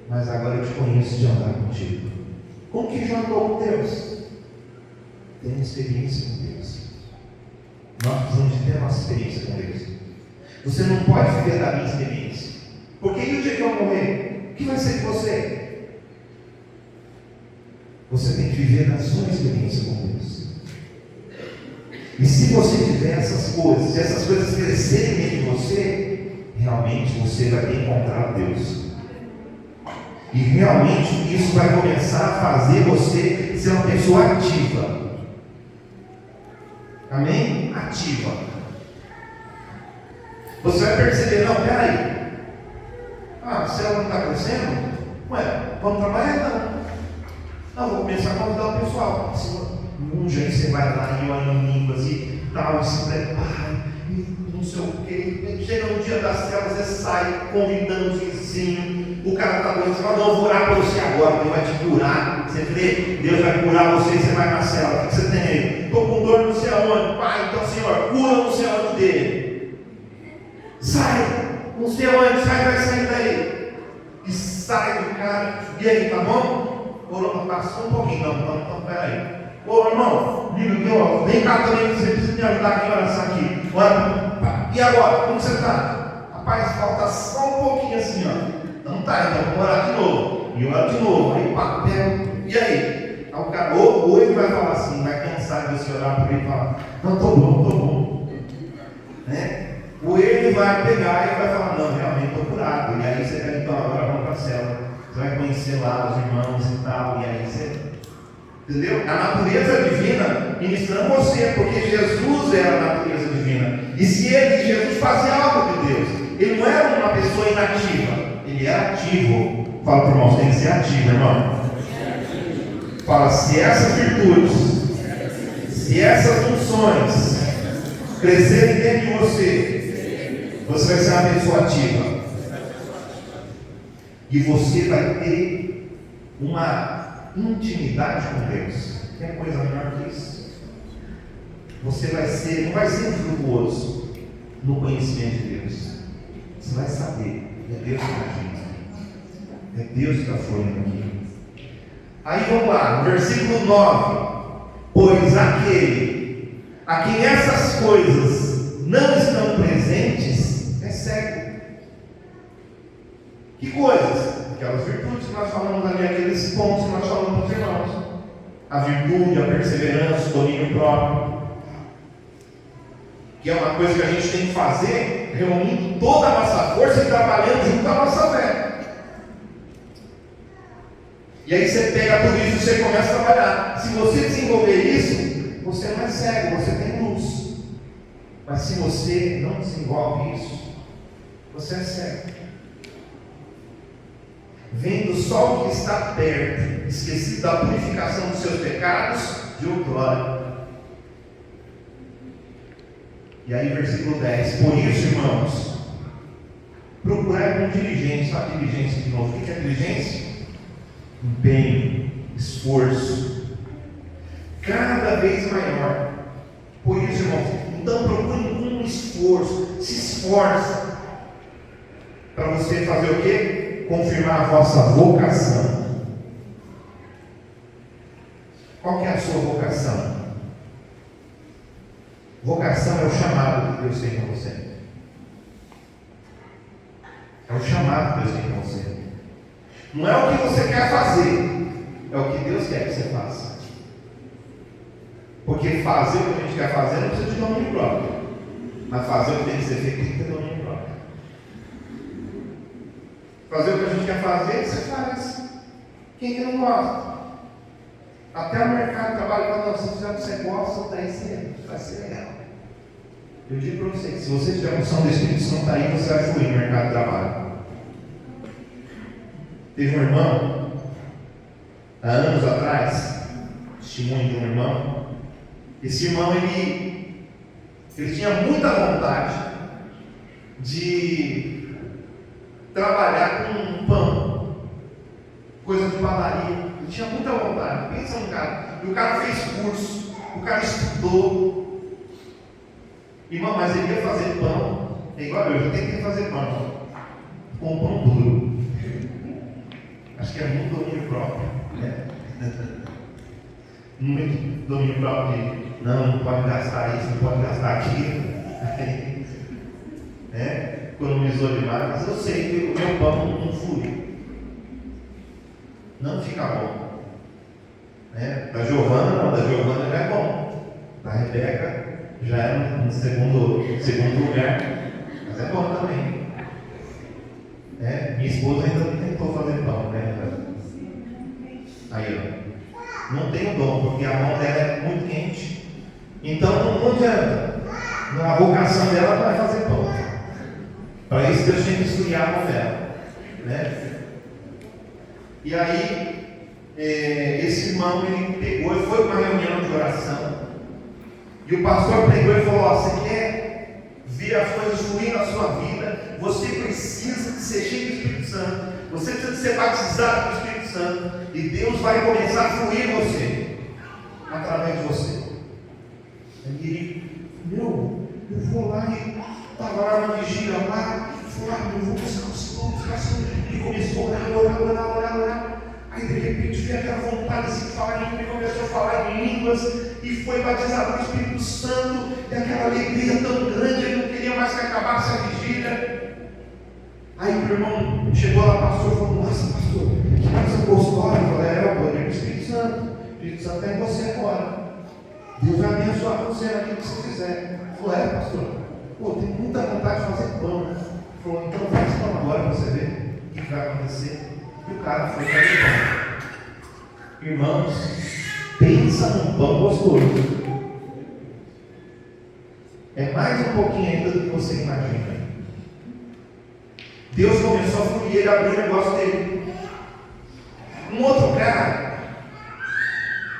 Speaker 1: mas agora eu te conheço de andar contigo. Como que Jó andou com Deus? Tem experiência com Deus. Nós precisamos de ter a nossa experiência com Deus. Você não pode viver da minha experiência. Porque e o dia que eu morrer? O que vai ser de você? Você tem que viver da sua experiência com Deus. E se você tiver essas coisas, se essas coisas crescerem dentro de você, realmente você vai ter encontrado Deus. E realmente isso vai começar a fazer você ser uma pessoa ativa. Amém? Ativa. Você vai perceber: não, peraí. A célula não está crescendo? Ué, vamos trabalhar então. Não, vou começar a convidar o pessoal. Um jeito você vai lá e ora em línguas e tal, se prepara, e porque chega no dia das células, você sai convidando os vizinhos, o cara está doente, você fala, não, eu vou orar para você agora, Deus vai te curar. Você crê, Deus vai curar você e você vai na célula. O que você tem aí? Estou com dor não sei aonde. Pai, então Senhor, cura não sei aonde dele. Sai, não sei aonde, vai sair daí. E sai do cara. E aí, tá bom? Passou um pouquinho, não, peraí. Ô irmão, liga aqui, ó, vem cá também, você precisa me ajudar aqui em oração aqui. Ora, e agora, como você está? Rapaz, falta só um pouquinho assim, ó. Não tá, então vamos orar de novo. E ora de novo, aí pá, e aí? O cara, ou ele vai falar assim, vai cansar de você orar por ele e falar, não, tô bom. Né? Ou ele vai pegar e vai falar, não, realmente estou curado. E aí você vai, então agora vamos para a célula. Você vai conhecer lá os irmãos e tal, e aí você. Entendeu? A natureza divina ministrando você, porque Jesus era a natureza divina. E se Jesus fazia algo de Deus, ele não era uma pessoa inativa, ele era ativo. Fala para o irmão, tem que ser ativo, irmão. Fala, se essas virtudes, se essas funções crescerem dentro de você, você vai ser uma pessoa ativa. E você vai ter uma intimidade com Deus. Tem coisa melhor que isso? Você não vai ser infrutuoso no conhecimento de Deus. Você vai saber, é Deus que está agindo. É Deus que está fluindo aqui. Aí vamos lá, no versículo 9. Pois aquele a quem essas coisas não estão presentes é cego. Que coisas? Aquelas virtudes que nós falamos ali, aqueles pontos que nós falamos para os irmãos. A virtude, a perseverança, o domínio próprio. Que é uma coisa que a gente tem que fazer, reunindo toda a nossa força e trabalhando junto com a nossa fé. E aí você pega tudo isso e você começa a trabalhar. Se você desenvolver isso, você não é cego, você tem luz. Mas se você não desenvolve isso, você é cego. Vendo só o que está perto, esquecido da purificação dos seus pecados de outrora. E aí versículo 10. Por isso, irmãos, procurai com diligência. Sabe diligência de novo? O que é diligência? Empenho, esforço, cada vez maior. Por isso, irmãos, então procure com esforço, se esforce para você fazer o quê? Confirmar a vossa vocação. Qual que é a sua vocação? Vocação é o chamado que Deus tem para você. É o chamado que Deus tem para você. Não é o que você quer fazer, é o que Deus quer que você faça. Porque fazer o que a gente quer fazer não precisa de domínio próprio. Mas fazer o que tem que ser feito tem que ter domínio próprio. Fazer o que a gente quer fazer, você faz. Quem que não gosta? Até o mercado de trabalho, quando você fizer o que você gosta, daí você vai ser legal. Eu digo para você que se você tiver a função do Espírito Santo aí, você vai fluir no mercado de trabalho. Teve um irmão, há anos atrás, testemunho de um irmão. Esse irmão, ele tinha muita vontade de trabalhar com pão, coisa de padaria. Ele tinha muita vontade. Pensa no cara. E o cara fez curso, o cara estudou. Irmão, mas ele ia fazer pão. É igual eu tenho que fazer pão. Com pão duro. Acho que é muito domínio próprio. Né? Muito domínio próprio. Não pode gastar isso, não pode gastar aquilo. Economizou demais, mas eu sei que o meu pão não flui. Não fica bom. Da Giovana não, da Giovana já é bom. Da Rebeca já é no segundo lugar, mas é bom também. Minha esposa ainda não tentou fazer pão, né? Aí, ó. Não tem o dom, porque a mão dela é muito quente. Então não adianta. A vocação dela não é fazer pão. Para isso Deus tem que esfriar a mão dela. E aí, esse irmão, ele pegou e foi para uma reunião de oração. E o pastor pegou e falou: você quer ver as coisas fluir na sua vida, você precisa de ser cheio do Espírito Santo, você precisa de ser batizado com o Espírito Santo, e Deus vai começar a fluir em você, através de você. E eu vou lá e estava lá na vigília lá, falei, eu vou buscar o Senhor, e começou a orar. Aí de repente veio aquela vontade de se falar em língua, e começou a falar em línguas, e foi batizado com o Espírito Santo, e aquela alegria tão grande, ele não queria mais que acabasse a vigília. Aí o irmão chegou lá, pastor, falou, nossa pastor, que coisa gostosa. Eu falei, o poder do Espírito Santo, o Espírito Santo é em você agora, Deus vai abençoar você naquilo que você fizer. Ele falou, pastor, tenho muita vontade de fazer pão. Ele falou, então faz pão agora para você ver o que vai acontecer. E o cara foi fazer pão. Irmãos, pensa num pão gostoso. É mais um pouquinho ainda do que você imagina. Deus começou a fluir, ele abriu o negócio dele. Um outro cara,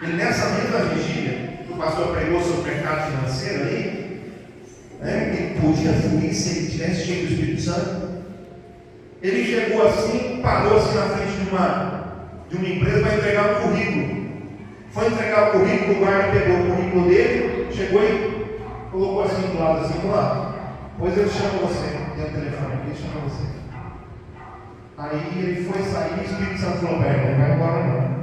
Speaker 1: ele nessa mesma vigília, o pastor pregou sobre o mercado financeiro aí, ele podia fluir se ele tivesse cheio do Espírito Santo. Ele chegou assim, parou assim na frente de uma empresa para entregar um currículo. Foi entregar o currículo, o guarda pegou o currículo dele, chegou e colocou assim do lado, assim, do lado. Pois ele chama você, tem o telefone aqui, ele chama você. Aí ele foi sair e o Espírito Santo falou para ele, não vai embora não.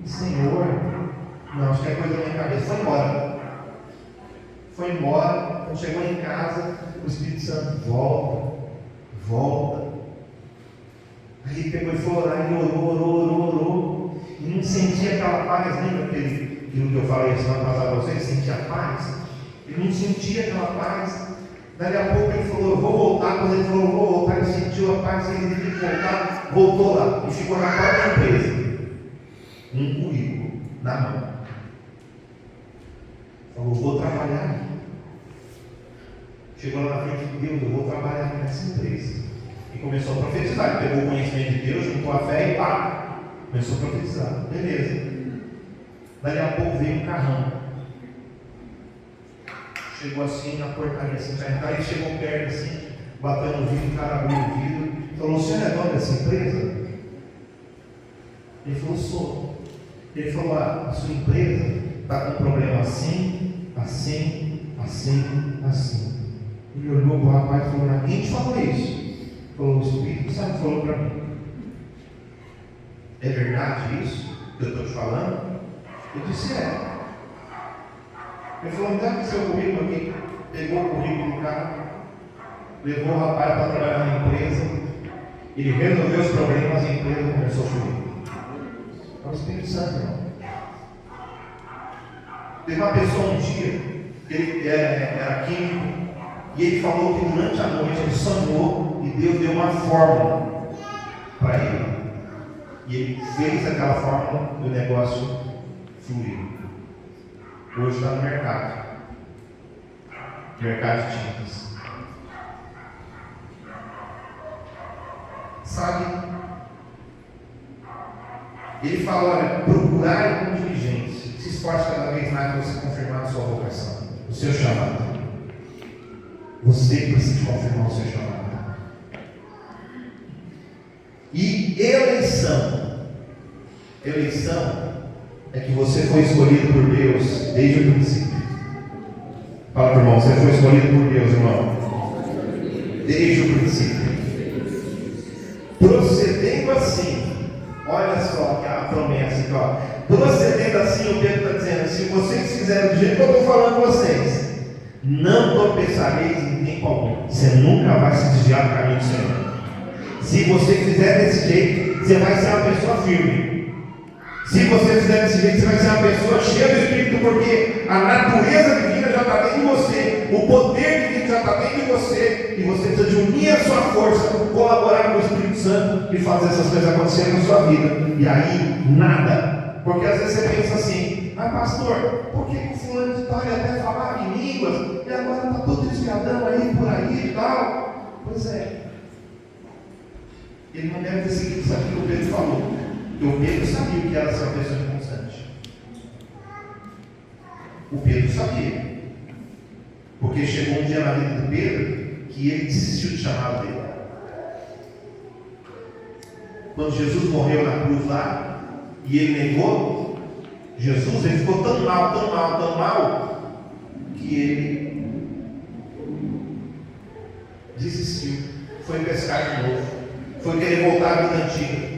Speaker 1: Senhor, não, acho que é coisa da minha cabeça, foi embora. Foi embora, quando chegou em casa, o Espírito Santo volta. Aí ele pegou e foi orar, ele orou, e não sentia aquela paz, lembra aquilo que eu falei semana passada para vocês, sentia paz? Ele não sentia aquela paz. Daí a pouco ele falou, eu vou voltar. Quando ele falou, eu vou voltar, ele sentiu a paz, ele teve que voltar, voltou lá, e ficou na própria empresa, um currículo na mão. Falou, vou trabalhar aqui. Chegou lá na frente de Deus, eu vou trabalhar aqui nessa empresa. E começou a profetizar. Ele pegou o conhecimento de Deus, juntou a fé e pá, começou a profetizar. Beleza. Daí a pouco veio um carrão. Chegou assim na portaria, assim, para entrar, ele chegou perto assim, bateu no vidro, o cara abriu o vidro, falou, o senhor é dono dessa empresa? Ele falou, sou. Ele falou, a sua empresa está com um problema assim. Ele olhou para o rapaz e falou, quem te falou isso? Ele falou, o Espírito Santo falou para mim. É verdade isso que eu estou te falando? Eu disse, é. Ele falou, me dá seu currículo aqui. Pegou o currículo do cara, levou o rapaz para trabalhar na empresa, ele resolveu os problemas e a empresa começou a fluir. É o Espírito Santo, irmão. Teve uma pessoa um dia, ele era químico, e ele falou que durante a noite ele sonhou e Deus deu uma fórmula para ele. E ele fez aquela fórmula e o negócio fluiu. Hoje está no mercado de tintas. Sabe? Ele fala, olha, procurar com diligência, se esforce cada vez mais para você confirmar a sua vocação, o seu chamado. Você precisa confirmar o seu chamado. E eleição é que você foi escolhido por Deus desde o princípio. Fala para o irmão, você foi escolhido por Deus, irmão, desde o princípio. Procedendo assim, olha só a promessa aqui, ó. Procedendo assim, o Pedro está dizendo, se vocês fizerem do jeito que eu estou falando com vocês, não tropeçareis em tempo algum. Você nunca vai se desviar do caminho do Senhor. Se você fizer desse jeito, você vai ser uma pessoa firme. Se você fizer desse jeito, você vai ser uma pessoa cheia do Espírito, porque a natureza divina já está dentro de você, o poder divino já está dentro de você, e você precisa de unir a sua força, colaborar com o Espírito Santo e fazer essas coisas acontecerem na sua vida. E aí, nada. Porque às vezes você pensa assim, pastor, por que o fulano de tal ele até falava em línguas, e agora está todo desviadão aí, por aí e tal? Pois é. Ele não deve ter seguido isso aqui que o Pedro falou. Porque o Pedro sabia o que era ser uma pessoa inconstante. O Pedro sabia. Porque Porque chegou um dia na vida de Pedro que ele desistiu de chamar dele. Quando Jesus morreu na cruz lá, e ele negou Jesus, ele ficou tão mal, que ele desistiu. Foi pescar de novo. Foi querer voltar à vida antiga.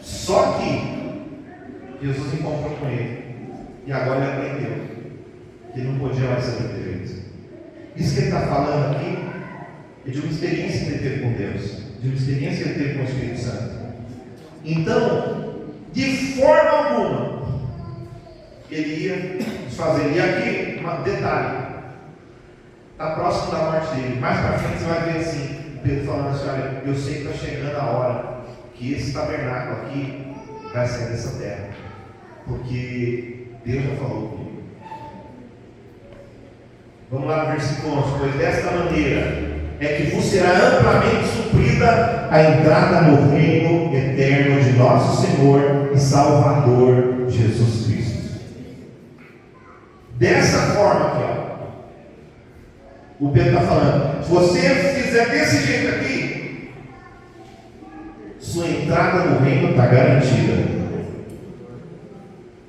Speaker 1: Só que Jesus encontrou com ele. E agora ele aprendeu que ele não podia mais ser daquele jeito. Isso que ele está falando aqui é de uma experiência que ele teve com Deus, de uma experiência que ele teve com o Espírito Santo. Então, de forma alguma, ele ia desfazer. E aqui, um detalhe, está próximo da morte dele. Mais para frente você vai ver assim, Pedro falando assim: olha, eu sei que está chegando a hora que esse tabernáculo aqui vai sair dessa terra, porque Deus já falou comigo. Vamos lá no versículo 11. Pois desta maneira é que vos será amplamente suprida a entrada no reino eterno de nosso Senhor e Salvador Jesus Cristo. Dessa forma aqui, ó, o Pedro está falando: se você fizer desse jeito aqui, sua entrada no reino está garantida.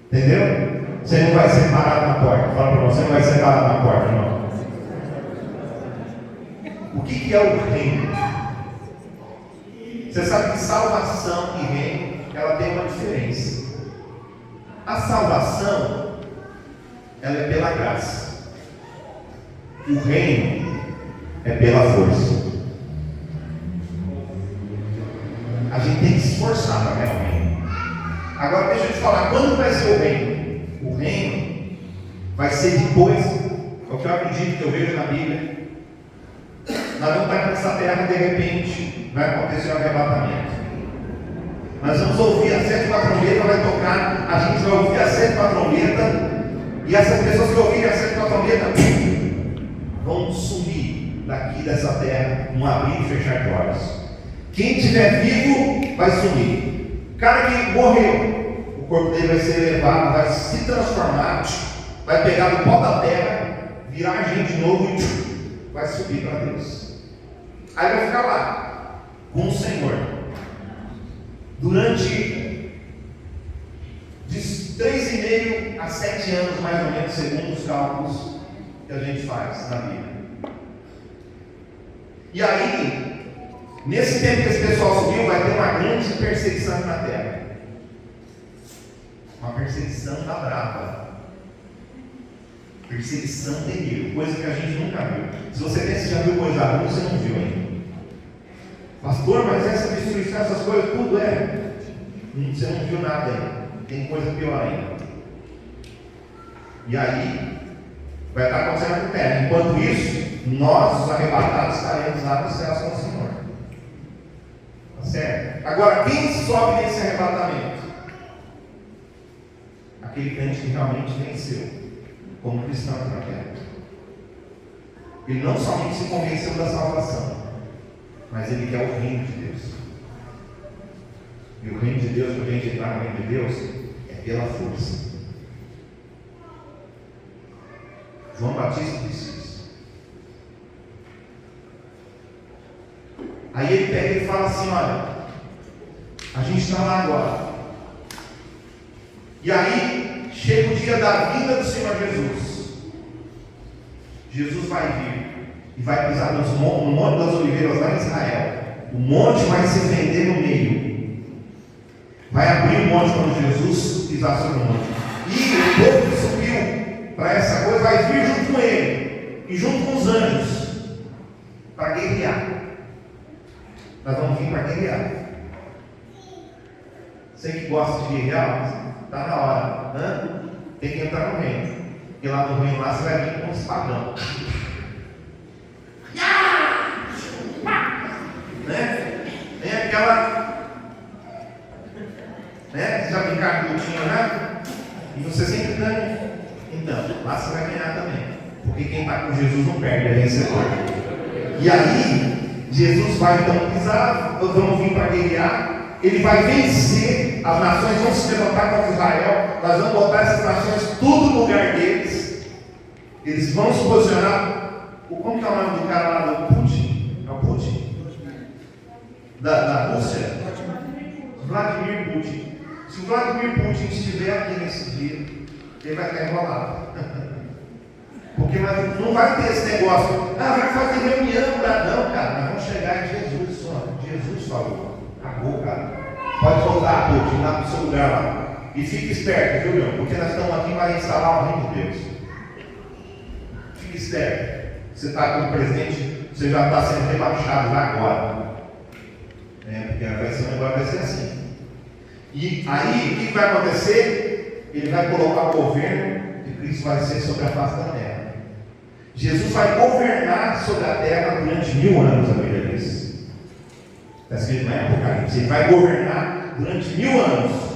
Speaker 1: Entendeu? Você não vai ser parado na porta. Fala para você, não vai ser parado na porta, não. O que é o reino? Você sabe que salvação e reino, ela tem uma diferença. A salvação, ela é pela graça. O reino é pela força. A gente tem que se esforçar para ganhar o reino. Agora deixa eu te falar, quando vai ser o reino? O reino vai ser depois, é o que eu acredito, que eu vejo na Bíblia. Nós vamos estar nessa terra, de repente vai acontecer um arrebatamento. Nós vamos ouvir a sétima trombeta, vai tocar, a gente vai ouvir a sétima trombeta, e essas pessoas que ouvirem a sétima trombeta vão sumir daqui dessa terra, num abrir e fechar de olhos. Quem estiver vivo vai sumir. O cara que morreu, o corpo dele vai ser elevado, vai se transformar, vai pegar do pó da terra, virar gente de novo e vai subir para Deus. Aí vai ficar lá com o Senhor durante de 3,5 a 7 anos, mais ou menos, segundo os cálculos que a gente faz na Bíblia. E aí, nesse tempo que esse pessoal subiu, vai ter uma grande perseguição aqui na terra. Uma perseguição da brava. Perseguição terrível, coisa que a gente nunca viu. Se você pensa que já viu coisa ruim, você não viu ainda. Pastor, mas essa destruição, essas coisas, tudo é. Você não viu nada ainda. Tem coisa pior ainda. E aí, vai estar acontecendo na terra. Enquanto isso, nós, os arrebatados, estaremos lá nos céus com o Senhor. Tá certo? Agora, quem sobe nesse arrebatamento? Aquele crente que realmente venceu como cristão aqui na terra. Ele não somente se convenceu da salvação, mas ele quer o reino de Deus. E o reino de Deus, para a gente entrar no reino de Deus, é pela força. João Batista disse isso. Aí ele pega e fala assim: olha, a gente está lá agora. E aí chega o dia da vinda do Senhor Jesus. Jesus vai vir e vai pisar no Monte das Oliveiras lá em Israel. O monte vai se vender no meio. Vai abrir o monte quando Jesus pisar sobre o monte. E o povo que subiu para essa coisa vai vir junto com ele e junto com os anjos para guerrear. Nós vamos vir para guerrear. Você que gosta de guerrear, está na hora, né? Tem que entrar no reino. E lá no reino lá você vai vir com os padrão. Né? Tem aquela, né? Você já brincar com o lutinho, né? E você sempre ganha. Então, lá você vai ganhar também. Porque quem está com Jesus não perde, é vencedor. E aí, Jesus vai então pisar, vamos vir para guerrear. Ele vai vencer, as nações vão se levantar contra Israel. Nós vamos botar essas nações tudo no lugar deles. Eles vão se posicionar. Como que é o nome do cara lá do Putin? É o Putin? Da Rússia? Vladimir Putin. Se o Vladimir Putin estiver aqui nesse dia, ele vai estar enrolado. Porque não vai ter esse negócio. Vai fazer reunião. Não, cara, nós vamos chegar em Jesus só. Jesus falou. Acabou, cara. Pode voltar, Putin, lá no seu lugar lá. E fique esperto, viu, meu? Porque nós estamos aqui para instalar o reino de Deus. Fique esperto. Você está como presidente, você já está sendo rebaixado já agora. Porque vai ser um negócio, vai ser assim. E aí, o que vai acontecer? Ele vai colocar o governo de Cristo vai ser sobre a face da terra. Jesus vai governar sobre a terra durante 1000 anos, a Bíblia diz. Está escrito no Apocalipse. Ele vai governar durante 1000 anos.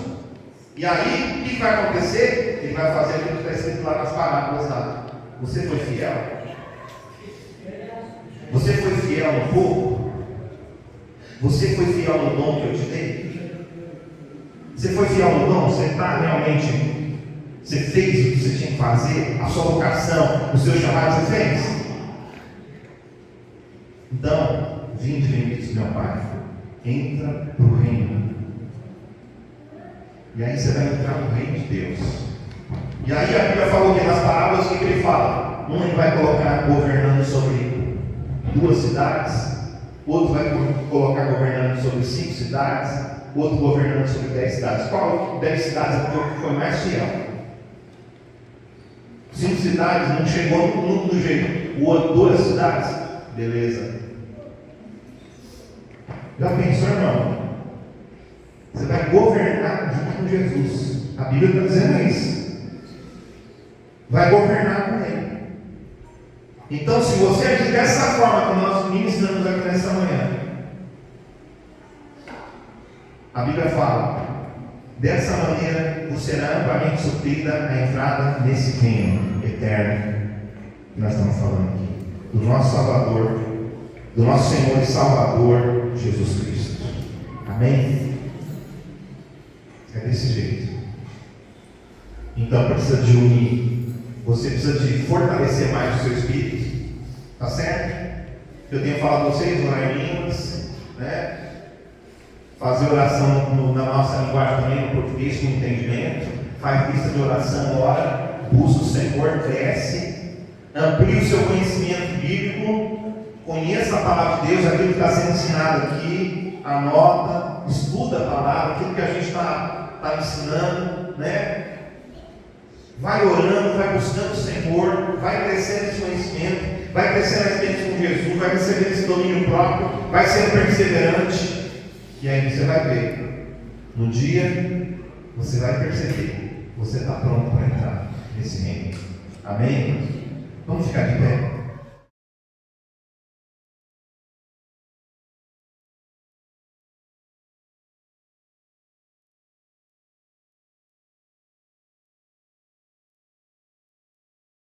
Speaker 1: E aí, o que vai acontecer? Ele vai fazer aquilo que está escrito lá nas parábolas lá. Você foi fiel? Você foi fiel no pouco? Você foi fiel no dom que eu te dei? Você foi fiel no dom? Você está realmente... Você fez o que você tinha que fazer? A sua vocação, o seu chamado, você fez? Então, vinde, benditos, meu Pai. Entra para o reino. E aí você vai entrar no reino de Deus. E aí a Bíblia falou que nas parábolas o que ele fala? Um ele vai colocar governando sobre 2 cidades, outro vai colocar governando sobre 5 cidades, outro governando sobre 10 cidades. Qual 10 cidades foi mais fiel? 5 cidades não chegou no jeito. O outro 2 cidades, beleza. Já pensou, irmão? Você vai governar junto com Jesus. A Bíblia está dizendo isso. Vai governar com Ele. Então, se você agir dessa forma que nós ministramos aqui nessa manhã, a Bíblia fala, dessa maneira você será amplamente suprida a entrada nesse reino eterno que nós estamos falando aqui, do nosso Salvador, do nosso Senhor e Salvador Jesus Cristo. Amém? É desse jeito. Então precisa de unir. Você precisa de fortalecer mais o seu espírito. Tá certo? Eu tenho falado a vocês, orar em línguas, né? Fazer oração na nossa linguagem também, no português, com entendimento. Faz lista de oração, ora, busca o Senhor, cresce, amplie o seu conhecimento bíblico, conheça a palavra de Deus, aquilo que está sendo ensinado aqui, anota, estuda a palavra, aquilo que a gente está ensinando, né? Vai orando, vai buscando o Senhor, vai crescendo esse conhecimento, vai crescendo a experiência com Jesus, vai recebendo esse domínio próprio, vai sendo perseverante, e aí você vai ver, no dia, você vai perceber, você está pronto para entrar nesse reino. Amém?